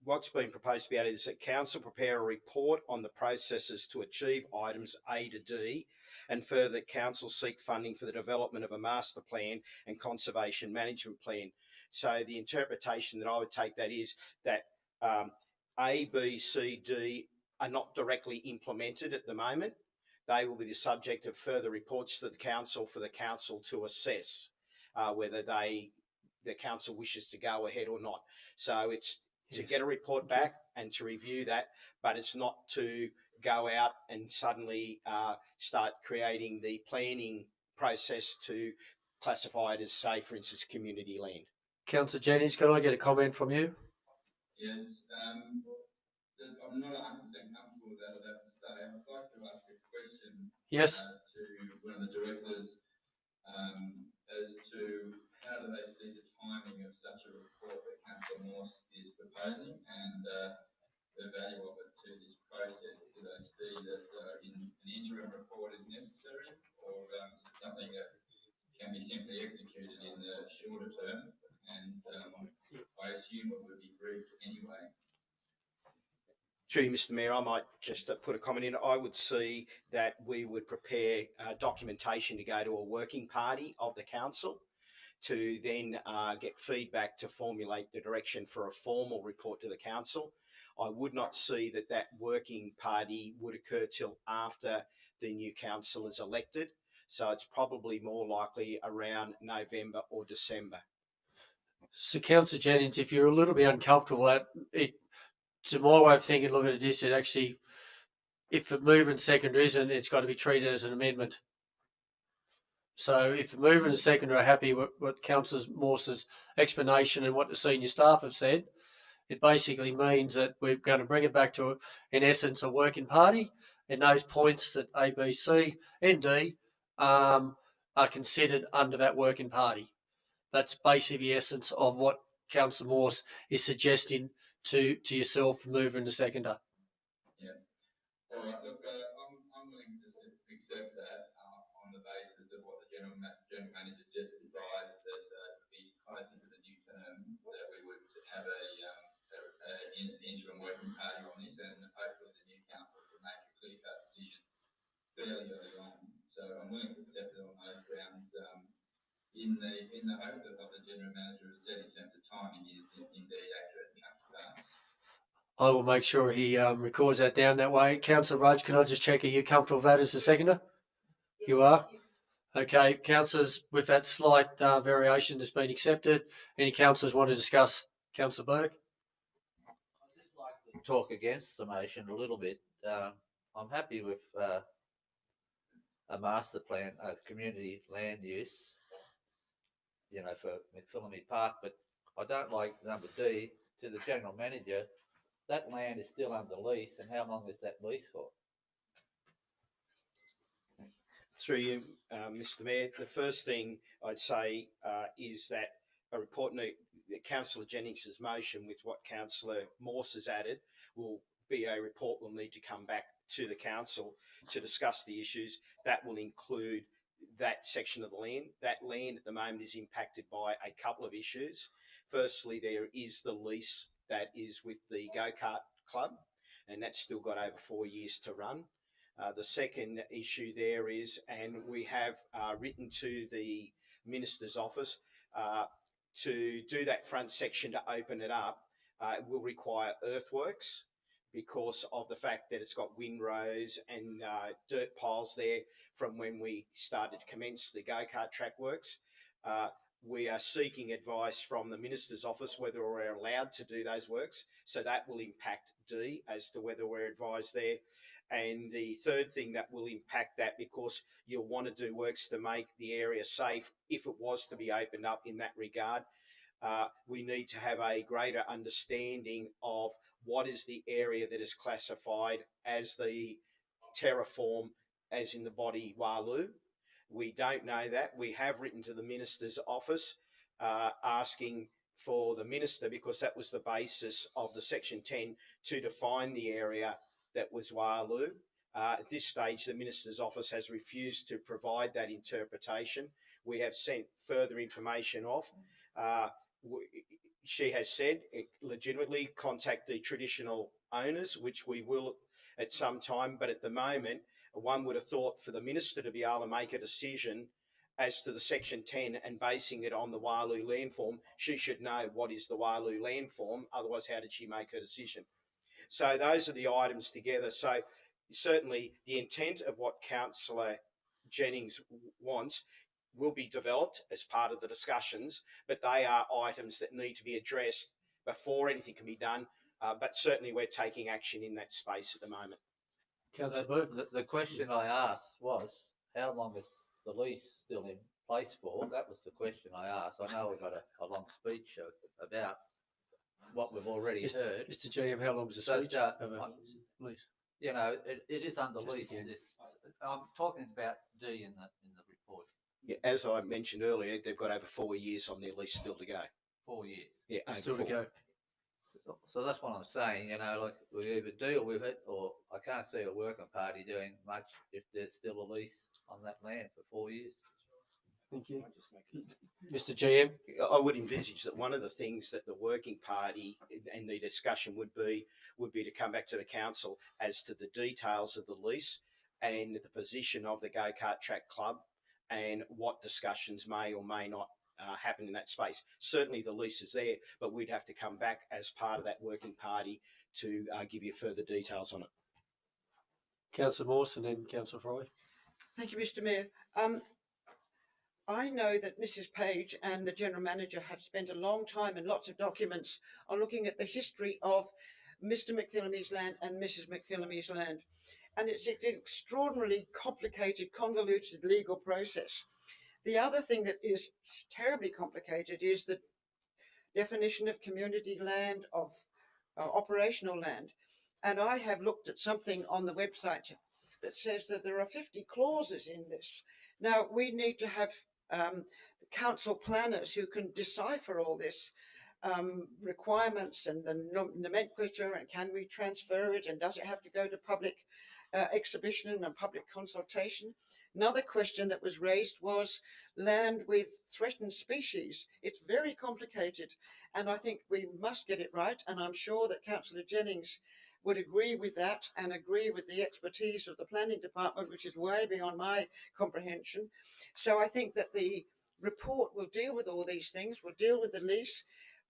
what's been proposed to be added is that council prepare a report on the processes to achieve items A to D, and further council seek funding for the development of a master plan and conservation management plan. So the interpretation that I would take that is that A, B, C, D are not directly implemented at the moment. They will be the subject of further reports to the council for the council to assess whether the council wishes to go ahead or not. So it's to get a report back and to review that, but it's not to go out and suddenly start creating the planning process to classify it as, say, for instance, community land. Councillor Jennings, can I get a comment from you? Yes, I'm not 100% comfortable with that, I'd have to say. I'd like to ask a question Yes. to one of the directors as to how do they see the timing of such a report that Councillor Morse is proposing, and the value of it to this process. Do they see that an interim report is necessary, or is it something that can be simply executed in the shorter term? And I assume it would be briefed anyway. Through you, Mr. Mayor, I might just put a comment in. I would see that we would prepare documentation to go to a working party of the council to then get feedback to formulate the direction for a formal report to the council. I would not see that that working party would occur till after the new council is elected. So it's probably more likely around November or December. So, Councillor Jennings, if you're a little bit uncomfortable at it, to my way of thinking, looking at this, it actually, if the mover and seconder isn't, it's got to be treated as an amendment. So if the mover and seconder are happy with what Councillor Morse's explanation and what the senior staff have said, it basically means that we're going to bring it back to, in essence, a working party, and those points that A, B, C and D are considered under that working party. That's basically the essence of what Councillor Morse is suggesting to yourself, mover and the seconder. Yeah. All right. Look, I'm willing to accept that on the basis of what the general manager just advised, that be close into the new term that we would have an interim working party on this, and hopefully the new council can make a clear-cut decision fairly early on. So I'm willing to accept it on those grounds. In the hope that what the general manager has said in terms of timing is indeed accurate and up to pass. I will make sure he records that down that way. Councillor Rudge, can I just check, are you comfortable with that as a seconder? Yes, you are? Yes. Okay, councillors, with that slight variation that's been accepted, any councillors want to discuss? Councillor Burke? I'd just like to talk against the motion a little bit. I'm happy with a master plan, community land use, you know, for McPhillamy Park, but I don't like number D, to the general manager. That land is still under lease, and how long is that lease for? Through you, Mr. Mayor, the first thing I'd say is that a report, Councillor Jennings' motion with what Councillor Morse has added will be a report will need to come back to the council to discuss the issues. That will include that section of the land. That land at the moment is impacted by a couple of issues. Firstly, there is the lease that is with the go-kart club, and that's still got over 4 years to run. The second issue there is, and we have written to the Minister's office to do that front section to open it up, it will require earthworks, because of the fact that it's got windrows and dirt piles there from when we started to commence the go-kart track works. We are seeking advice from the Minister's Office whether we're allowed to do those works. So that will impact D as to whether we're advised there. And the third thing that will impact that, because you'll want to do works to make the area safe if it was to be opened up in that regard, we need to have a greater understanding of what is the area that is classified as the terraform, as in the body Walu. We don't know that. We have written to the Minister's Office asking for the Minister, because that was the basis of the Section 10, to define the area that was Walu. At this stage, the Minister's Office has refused to provide that interpretation. We have sent further information off. She has said, legitimately, contact the traditional owners, which we will at some time. But at the moment, one would have thought for the Minister to be able to make a decision as to the Section 10 and basing it on the Walu landform, she should know what is the Walu landform. Otherwise, how did she make her decision? So those are the items together. So certainly the intent of what Councillor Jennings wants will be developed as part of the discussions, but they are items that need to be addressed before anything can be done. But certainly we're taking action in that space at the moment. Councillor Burke. The question I asked was, how long is the lease still in place for? That was the question I asked. I know we've got a long speech about what we've already heard. Mr. GM, how long is the So, speech? Please. You know, it is under Just lease. again. I'm talking about D in the report. Yeah, as I mentioned earlier, they've got over 4 years on their lease still to go. 4 years. Yeah, Still over to 4. go. So that's what I'm saying, you know, like we either deal with it, or I can't see a working party doing much if there's still a lease on that land for 4 years. Thank you. Mr. GM. I would envisage that one of the things that the working party and the discussion would be to come back to the council as to the details of the lease and the position of the go-kart track club and what discussions may or may not happen in that space. Certainly the lease is there, but we'd have to come back as part of that working party to give you further details on it. Councillor Morse and then Councillor Fry. Thank you, Mr. Mayor. I know that Mrs. Page and the General Manager have spent a long time and lots of documents on looking at the history of Mr. McPhillamy's land and Mrs. McPhillamy's land. And it's an extraordinarily complicated, convoluted legal process. The other thing that is terribly complicated is the definition of community land, of operational land. And I have looked at something on the website that says that there are 50 clauses in this. Now, we need to have council planners who can decipher all this requirements and the nomenclature, and can we transfer it, and does it have to go to public exhibition and public consultation? Another question that was raised was land with threatened species. It's very complicated, and I think we must get it right, and I'm sure that Councillor Jennings would agree with that and agree with the expertise of the planning department, which is way beyond my comprehension. So I think that the report will deal with all these things, will deal with the lease.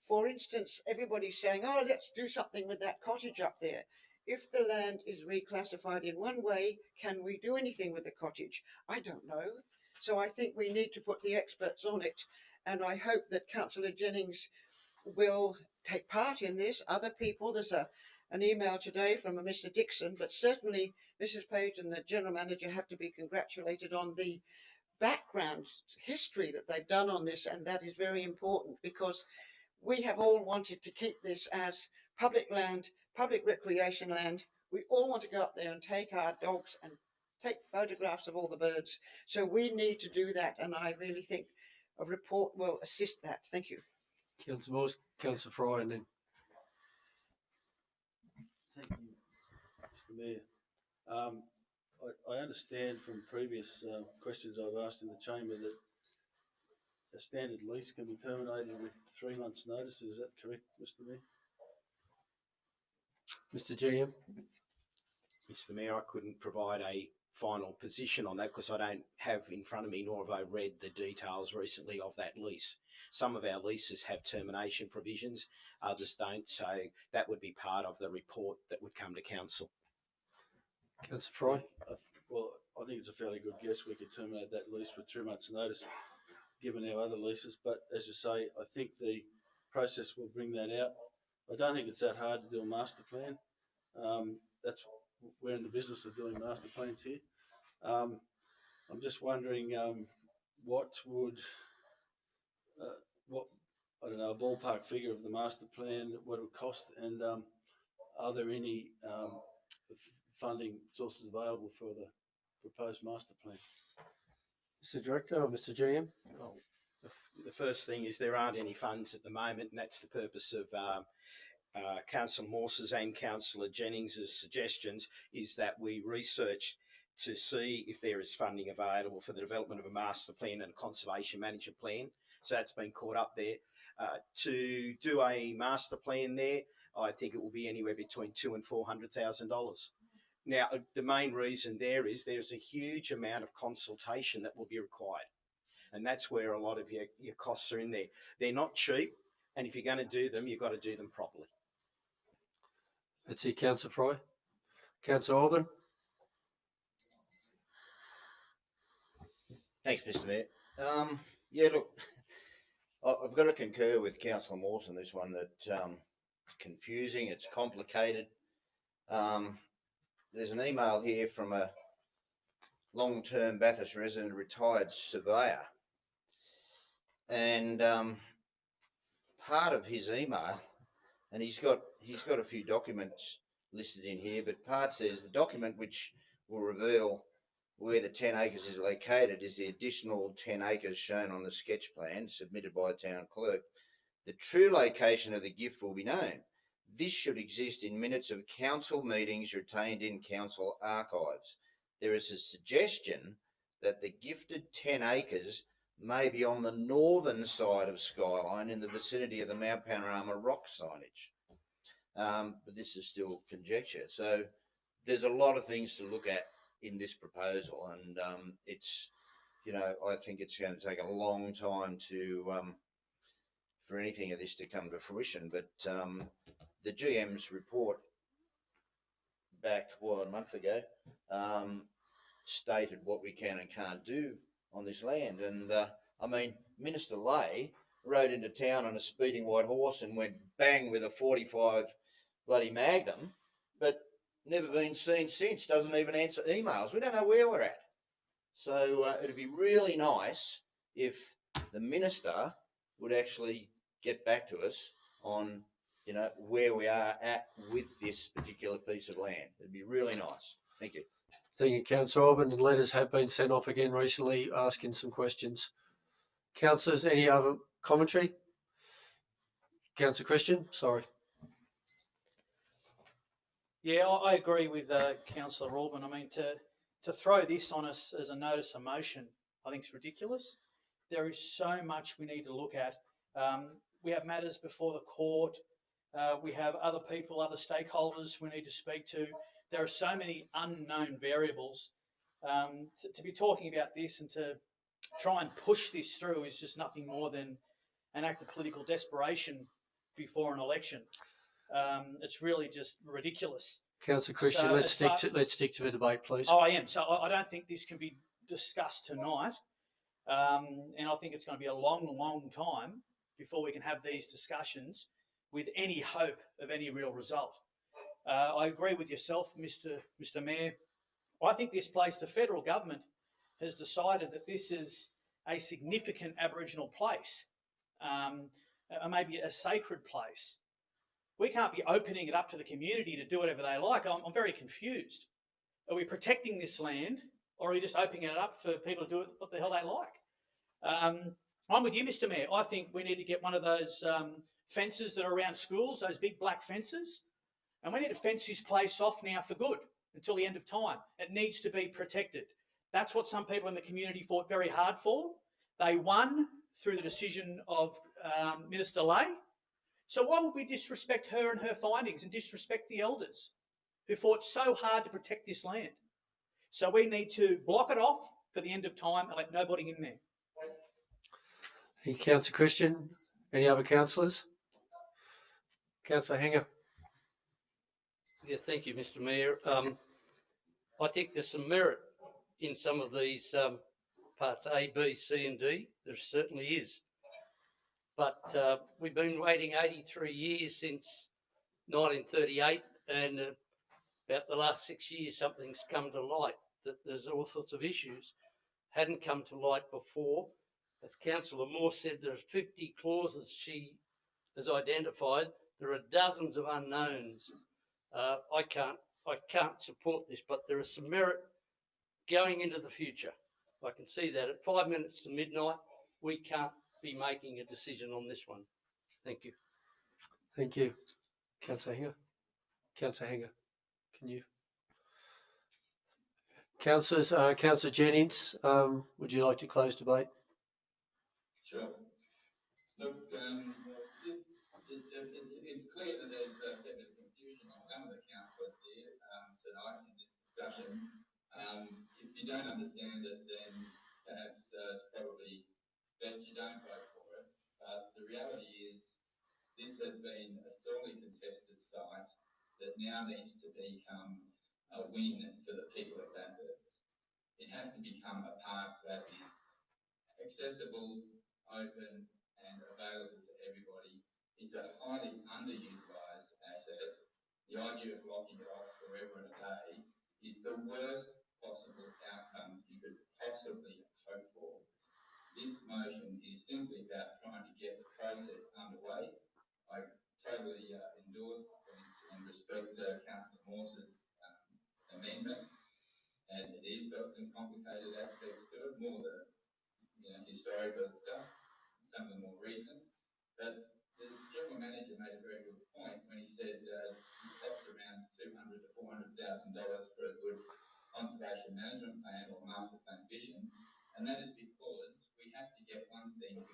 For instance, everybody's saying, oh, let's do something with that cottage up there. If the land is reclassified in one way, can we do anything with the cottage? I don't know. So I think we need to put the experts on it. And I hope that Councillor Jennings will take part in this. Other people, there's an email today from a Mr. Dixon, but certainly Mrs. Page and the General Manager have to be congratulated on the background history that they've done on this, and that is very important, because we have all wanted to keep this as public land, public recreation land. We all want to go up there and take our dogs and take photographs of all the birds. So we need to do that, and I really think a report will assist that. Thank you. Councillor Morse, Councillor Fry and then. Thank you, Mr. Mayor. I understand from previous questions I've asked in the chamber that a standard lease can be terminated with 3 months' notice. Is that correct, Mr. Mayor? Mr. GM. Mr. Mayor, I couldn't provide a final position on that because I don't have in front of me, nor have I read the details recently of that lease. Some of our leases have termination provisions, others don't. So that would be part of the report that would come to council. Councillor Fry. Well, I think it's a fairly good guess we could terminate that lease with 3 months' notice, given our other leases. But as you say, I think the process will bring that out. I don't think it's that hard to do a master plan. We're in the business of doing master plans here. I'm just wondering what I don't know, a ballpark figure of the master plan, what it would cost, and are there any funding sources available for the proposed master plan? Mr. Director or Mr. GM? Well, the first thing is there aren't any funds at the moment, and that's the purpose of Councillor Morse's and Councillor Jennings's suggestions, is that we research to see if there is funding available for the development of a master plan and a conservation management plan. So that's been caught up there. To do a master plan there, I think it will be anywhere between $200,000 and $400,000. Now, the main reason there is there's a huge amount of consultation that will be required. And that's where a lot of your costs are in there. They're not cheap. And if you're going to do them, you've got to do them properly. That's it, Councillor Fry. Councillor Orban. Thanks, Mr. Mayor. Yeah, look, I've got to concur with Councillor Morse on this one that it's confusing, it's complicated. There's an email here from a long-term Bathurst resident, retired surveyor, and part of his email, and he's got a few documents listed in here, but part says the document which will reveal where the 10 acres is located is the additional 10 acres shown on the sketch plan submitted by the town clerk. The true location of the gift will be known. This should exist in minutes of council meetings retained in council archives. There is a suggestion that the gifted 10 acres may be on the northern side of Skyline in the vicinity of the Mount Panorama rock signage. But this is still conjecture. So there's a lot of things to look at in this proposal, and it's, you know, I think it's going to take a long time to for anything of this to come to fruition. But the GM's report back, well, a month ago, stated what we can and can't do on this land. And I mean, Minister Lay rode into town on a speeding white horse and went bang with a 45 bloody Magnum, but never been seen since, doesn't even answer emails. We don't know where we're at. So it'd be really nice if the minister would actually get back to us on, you know, where we are at with this particular piece of land. It'd be really nice. Thank you. Thank you, Councillor Orban. And letters have been sent off again recently asking some questions. Councillors, any other commentary? Councillor Christian, sorry. Yeah, I agree with Councillor Orban. I mean, to throw this on us as a notice of motion, I think is ridiculous. There is so much we need to look at. We have matters before the court. We have other people, other stakeholders we need to speak to. There are so many unknown variables. To be talking about this and to try and push this through is just nothing more than an act of political desperation before an election. It's really just ridiculous. Councillor Christian, So let's stick to the debate, please. Oh, I am. So I don't think this can be discussed tonight, and I think it's going to be a long, long time before we can have these discussions with any hope of any real result. I agree with yourself, Mr. Mayor. I think this place, the federal government, has decided that this is a significant Aboriginal place, maybe a sacred place. We can't be opening it up to the community to do whatever they like. I'm very confused. Are we protecting this land, or are we just opening it up for people to do it what the hell they like? I'm with you, Mr. Mayor. I think we need to get one of those fences that are around schools, those big black fences, and we need to fence this place off now for good until the end of time. It needs to be protected. That's what some people in the community fought very hard for. They won through the decision of Minister Lay. So why would we disrespect her and her findings and disrespect the elders who fought so hard to protect this land? So we need to block it off for the end of time and let nobody in there. Hey, Councillor Christian, any other councillors? Councillor Hanger. Yeah, thank you, Mr. Mayor. I think there's some merit in some of these parts A, B, C and D. There certainly is. But we've been waiting 83 years since 1938, and about the last 6 years something's come to light, that there's all sorts of issues hadn't come to light before. As Councillor Moore said, there's 50 clauses she has identified. There are dozens of unknowns. I can't support this, but there is some merit going into the future. I can see that at 5 minutes to midnight, we can't be making a decision on this one. Thank you. Thank you. Councillor Hanger. Councillor Hanger, can you? Councillors, Councillor Jennings, would you like to close debate? Sure. Look, it's clear that there's a bit of confusion on some of the councillors here tonight in this discussion. If you don't understand it, then perhaps it's probably best you don't vote for it. But the reality is this has been a sorely contested site that now needs to become a win for the people of Bathurst. It has to become a park that is accessible, open and available to everybody. It's a highly underutilised asset. The idea of blocking it off forever and a day is the worst possible outcome you could possibly hope for. This motion is simply about trying to get the process underway. I totally endorse and respect Councillor Morse's amendment, and it has got some complicated aspects to it, more the historical stuff, some of the more recent. But the General Manager made a very good point when he said it cost around $200,000 to $400,000 for a good conservation management plan or master plan vision, and that is because we have to get one thing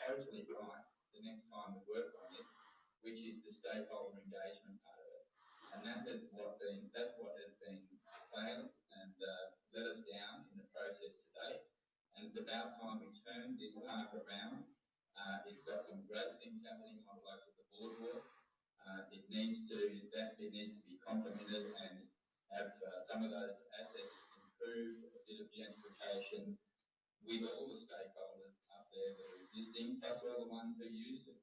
totally right the next time we work on this, which is the stakeholder engagement part of it. And that's what has been failed and let us down in the process today. And it's about time we turn this park around. It's got some great things happening on the boardwalk. It needs to be complemented and have some of those assets improved, a bit of gentrification with all the stakeholders up there that are existing, plus all the ones who use it.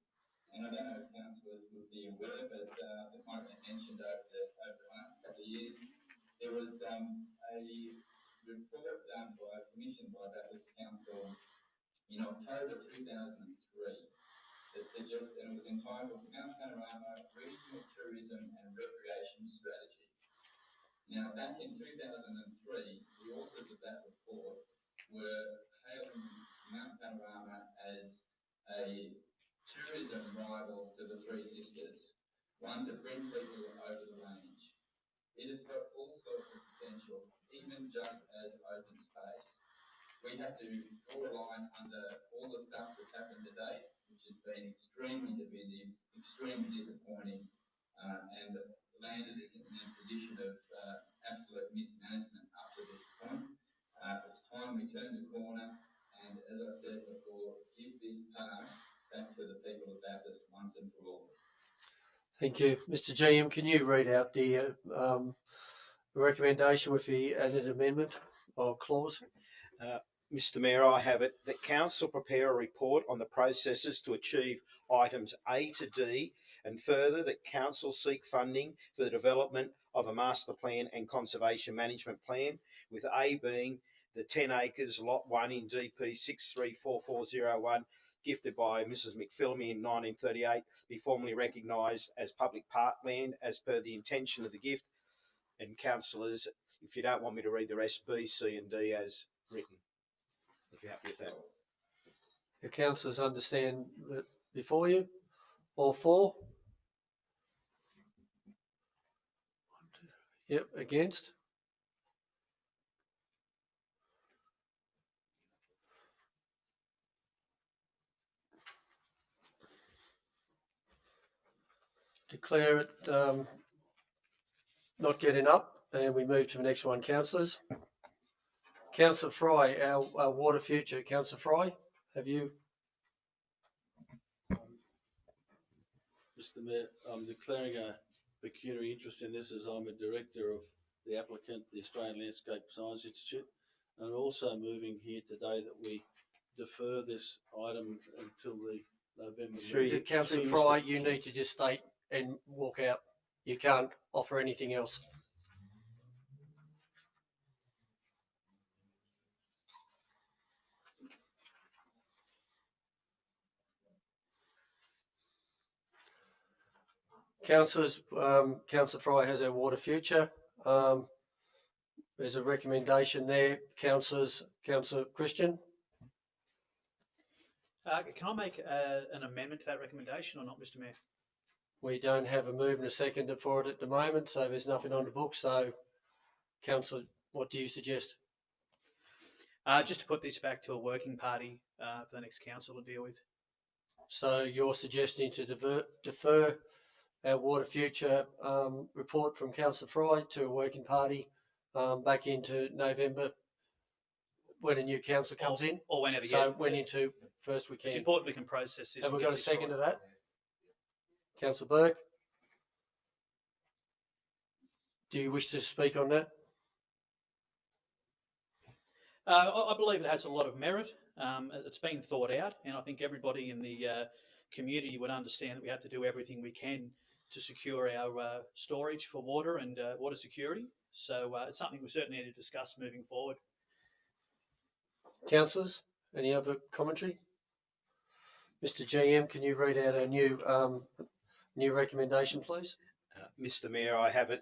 And I don't know if councillors would be aware, but it might have been mentioned over the last couple of years, there was a report done commissioned by Bathurst Council in October 2003 that suggests, and it was entitled Mount Panorama Regional Tourism and Recreation Strategy. Now, back in 2003, the authors of that report were hailing Mount Panorama as a tourism rival to the Three Sisters, one to bring people over the range. It has got all sorts of potential, even just as open space. We have to draw a line under all the stuff that's happened to date, which has been extremely divisive, extremely disappointing, and landed us in a position of absolute mismanagement up to this point. It's time we turn the corner and, as I said before, give this park back to the people of Bathurst once and for all. Thank you. Mr. GM, can you read out the recommendation with the added amendment or clause? Mr Mayor, I have it that Council prepare a report on the processes to achieve items A to D, and further that Council seek funding for the development of a master plan and conservation management plan, with A being the 10 acres lot 1 in DP 634401 gifted by Mrs McPhillamy in 1938 be formally recognised as public parkland as per the intention of the gift. And councillors, if you don't want me to read the rest, B, C and D as written, if you're happy with that. Your councillors understand that before you? All four? Yep, against? Declare it not getting up, and we move to the next one, councillors. Councillor Fry, our water future. Councillor Fry, have you? Mr. Mayor, I'm declaring a pecuniary interest in this as I'm a director of the applicant, the Australian Landscape Science Institute, and also moving here today that we defer this item until the November meeting. Councillor Fry, you need to just state and walk out. You can't offer anything else. Councillors, Councillor Fry has our water future. There's a recommendation there. Councillors, Councillor Christian. Can I make an amendment to that recommendation or not, Mr. Mayor? We don't have a move and a seconder for it at the moment, so there's nothing on the book. So, Councillor, what do you suggest? Just to put this back to a working party for the next council to deal with. So you're suggesting to defer our water future report from Councillor Fry to a working party back into November when a new council comes in? Or whenever. So yeah. when into first we can. It's important we can process this. Have and we get got a this second right. to that? Councillor Burke? Do you wish to speak on that? I believe it has a lot of merit. It's been thought out, and I think everybody in the community would understand that we have to do everything we can to secure our storage for water and water security. So it's something we certainly need to discuss moving forward. Councillors, any other commentary? Mr. GM, can you read out our new recommendation, please? Mr. Mayor, I have it.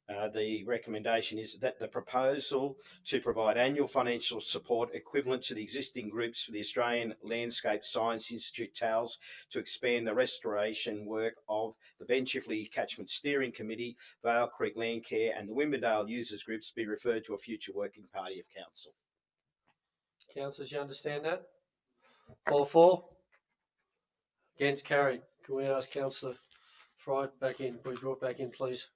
The recommendation is that the proposal to provide annual financial support equivalent to the existing groups for the Australian Landscape Science Institute TALS to expand the restoration work of the Ben Chifley Catchment Steering Committee, Vale Creek Land Care and the Wimbledale Users Groups be referred to a future working party of council. Councillors, you understand that? All for? Against? Carried. Can we ask Councillor Fry back in, be brought back in, please?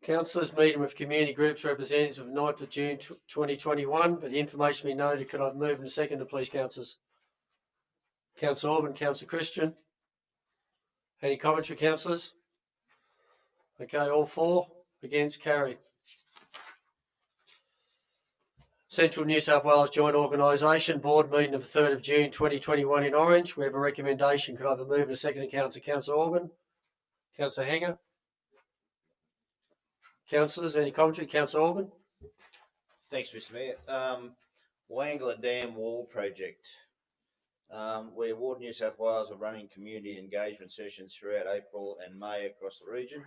Councillors, meeting with community groups representatives of 9th of June 2021, but the information be noted. Could I move in a second, please, councillors? Councillor Orban, Councillor Christian. Any commentary, councillors? Okay, all for? Against? Carried. Central New South Wales Joint Organisation Board meeting of 3rd of June 2021 in Orange. We have a recommendation. Could I have a move in a second to Councillor Orban? Councillor Hanger. Councillors, any commentary? Councillor Orban. Thanks, Mr. Mayor. Wangler Dam Wall Project. Where Ward New South Wales are running community engagement sessions throughout April and May across the region.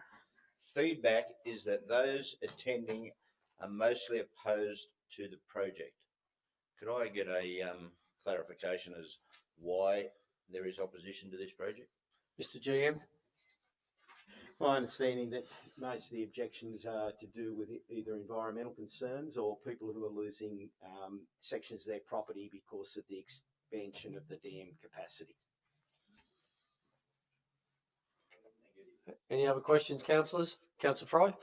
Feedback is that those attending are mostly opposed to the project. Could I get a clarification as why there is opposition to this project? Mr. GM. My understanding that most of the objections are to do with either environmental concerns or people who are losing sections of their property because of the expansion of the dam capacity. Any other questions, councillors? Councillor Fry?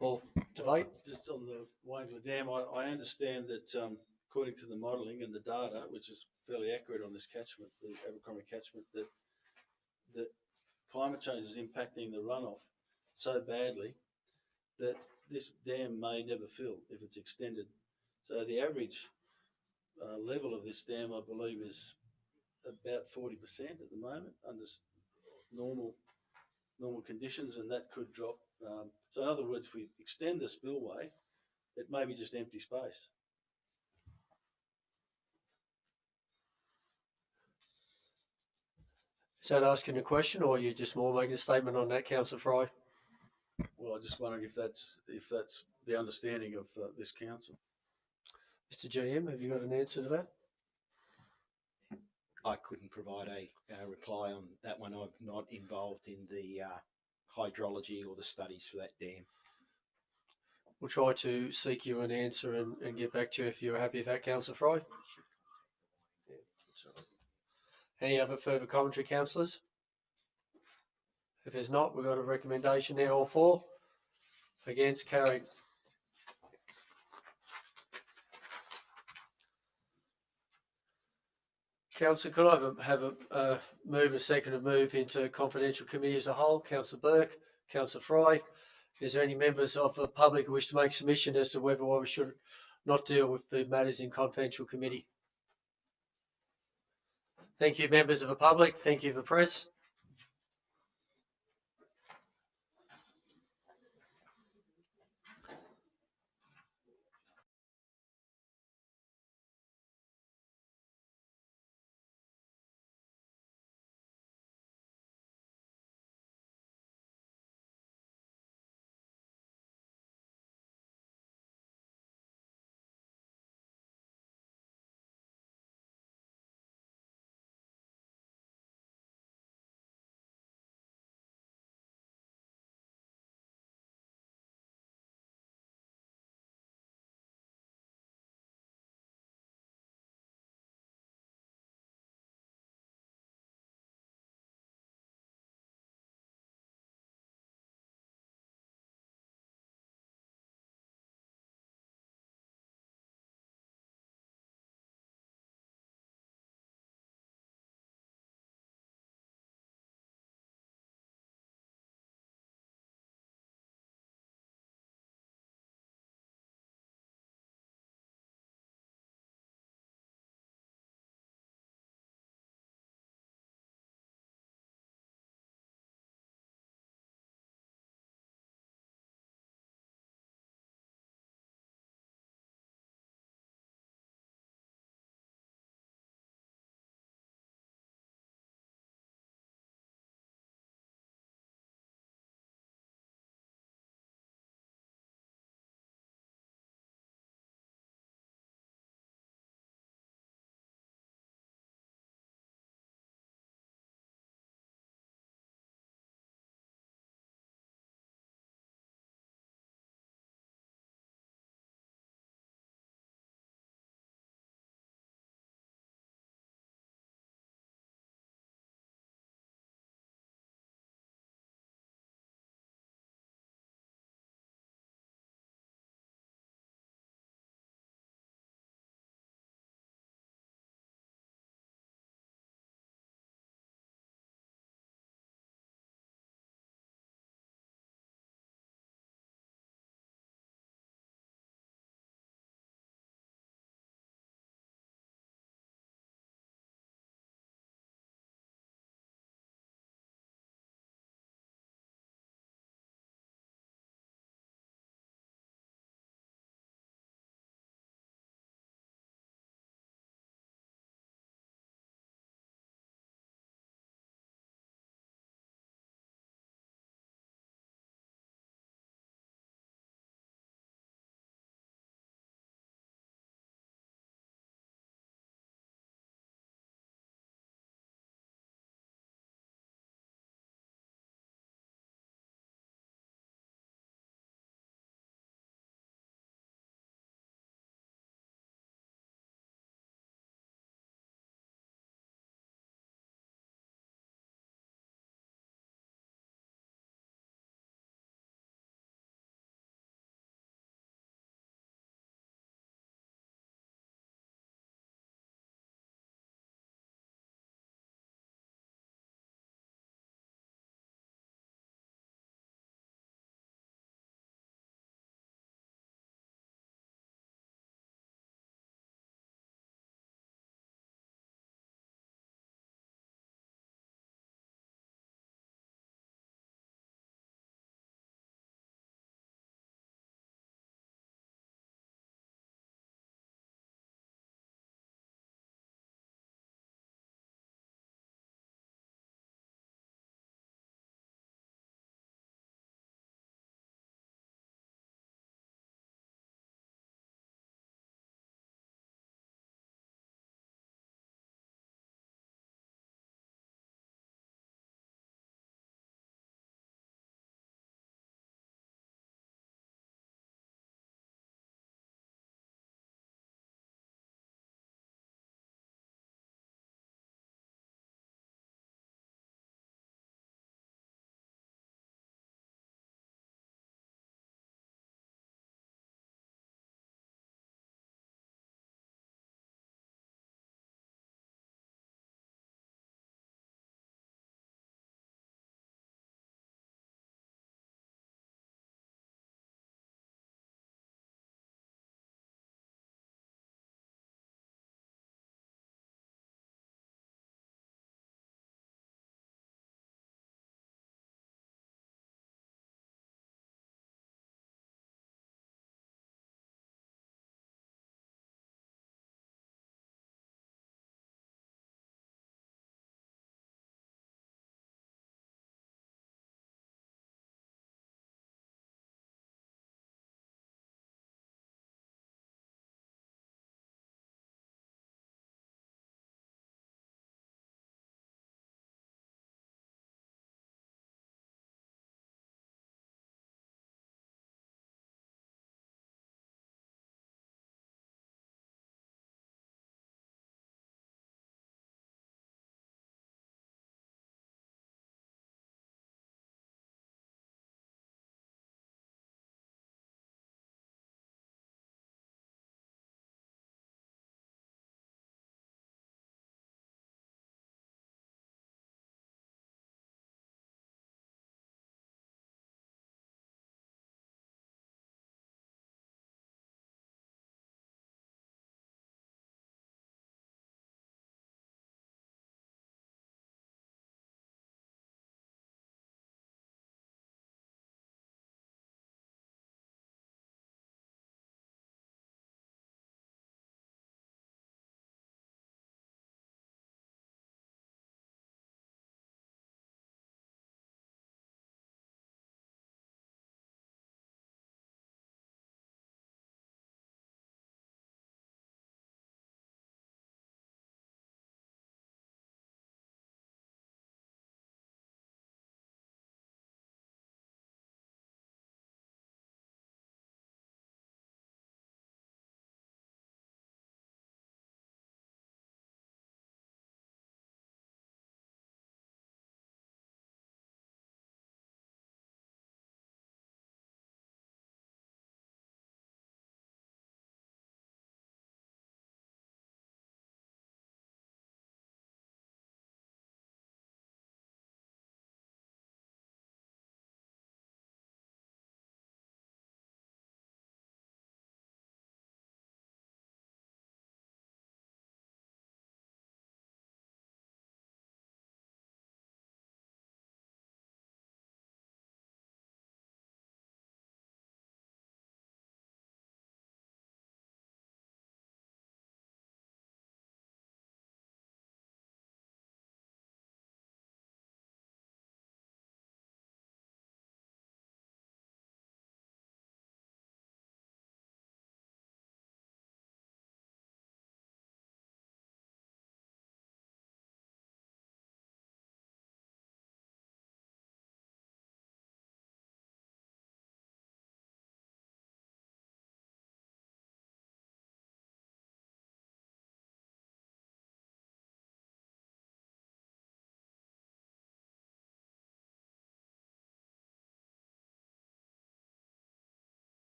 Or debate? Just on the Wangler Dam, I understand that according to the modelling and the data, which is fairly accurate on this catchment, the Abercrombie catchment, that climate change is impacting the runoff so badly that this dam may never fill if it's extended. So the average level of this dam, I believe, is about 40% at the moment under normal conditions, and that could drop. So in other words, if we extend the spillway, it may be just empty space. Is that asking a question, or are you just more making a statement on that, Councillor Fry? Well, I just wondering if that's the understanding of this council. Mr. GM, have you got an answer to that? I couldn't provide a reply on that one. I'm not involved in the hydrology or the studies for that dam. we'll try to seek you an answer and get back to you if you're happy with that, Councillor Fry. Yeah, that's all right. Any other further commentary, councillors? If there's not, we've got a recommendation there. All for? Against? Carried. Councillor, could I have a move, a second to move into confidential committee as a whole? Councillor Burke, Councillor Fry. Is there any members of the public who wish to make submission as to whether we should not deal with the matters in confidential committee? Thank you, members of the public. Thank you, the press.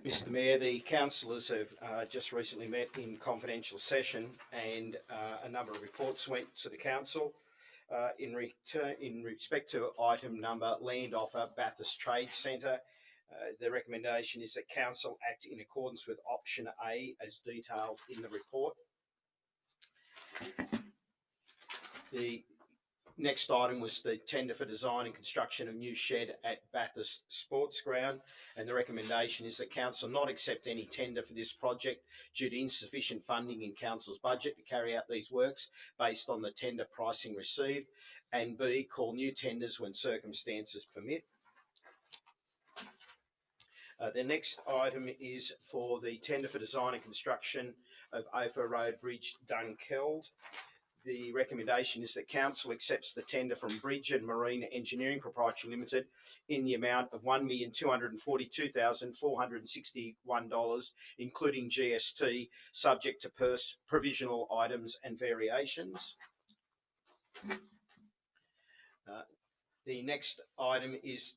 Mr Mayor, the councillors have just recently met in confidential session, and a number of reports went to the council. In respect to item number land offer Bathurst Trade Centre, the recommendation is that council act in accordance with option A as detailed in the report. The next item was the tender for design and construction of new shed at Bathurst Sports Ground, and the recommendation is that council not accept any tender for this project due to insufficient funding in council's budget to carry out these works based on the tender pricing received, and B, call new tenders when circumstances permit. The next item is for the tender for design and construction of Ophir Road Bridge Dunkeld. The recommendation is that council accepts the tender from Bridge and Marine Engineering Proprietary Limited in the amount of $1,242,461, including GST, subject to provisional items and variations. The next item is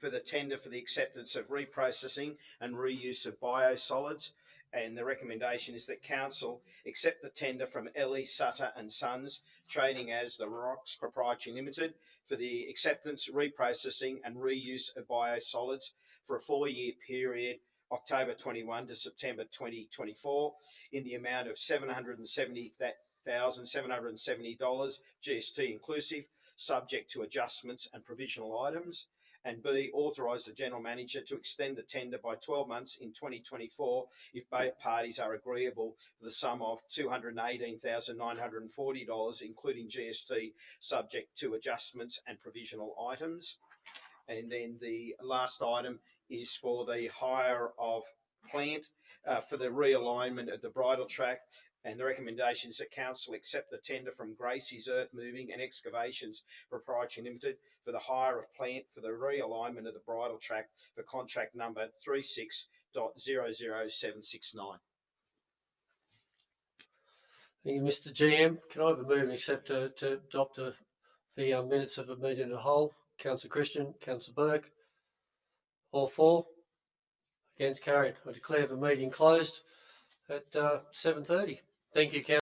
for the tender for the acceptance of reprocessing and reuse of biosolids, and the recommendation is that council accept the tender from Ellie Sutter and Sons, trading as the Rocks Proprietary Limited, for the acceptance, reprocessing and reuse of biosolids for a 4-year period, October 21 to September 2024, in the amount of $770,770, GST inclusive, subject to adjustments and provisional items, and B, authorise the General Manager to extend the tender by 12 months in 2024 if both parties are agreeable for the sum of $218,940, including GST, subject to adjustments and provisional items. And then the last item is for the hire of plant for the realignment of the bridle track, and the recommendation is that council accept the tender from Gracie's Earth Moving and Excavations Proprietary Limited for the hire of plant for the realignment of the bridle track for contract number 36.00769. Thank you, Mr. GM. Can I have a move and accept to adopt the minutes of the meeting as a whole? Councillor Christian, Councillor Burke. All for? Against? Carried. I declare the meeting closed at 7:30. Thank you, Councillor.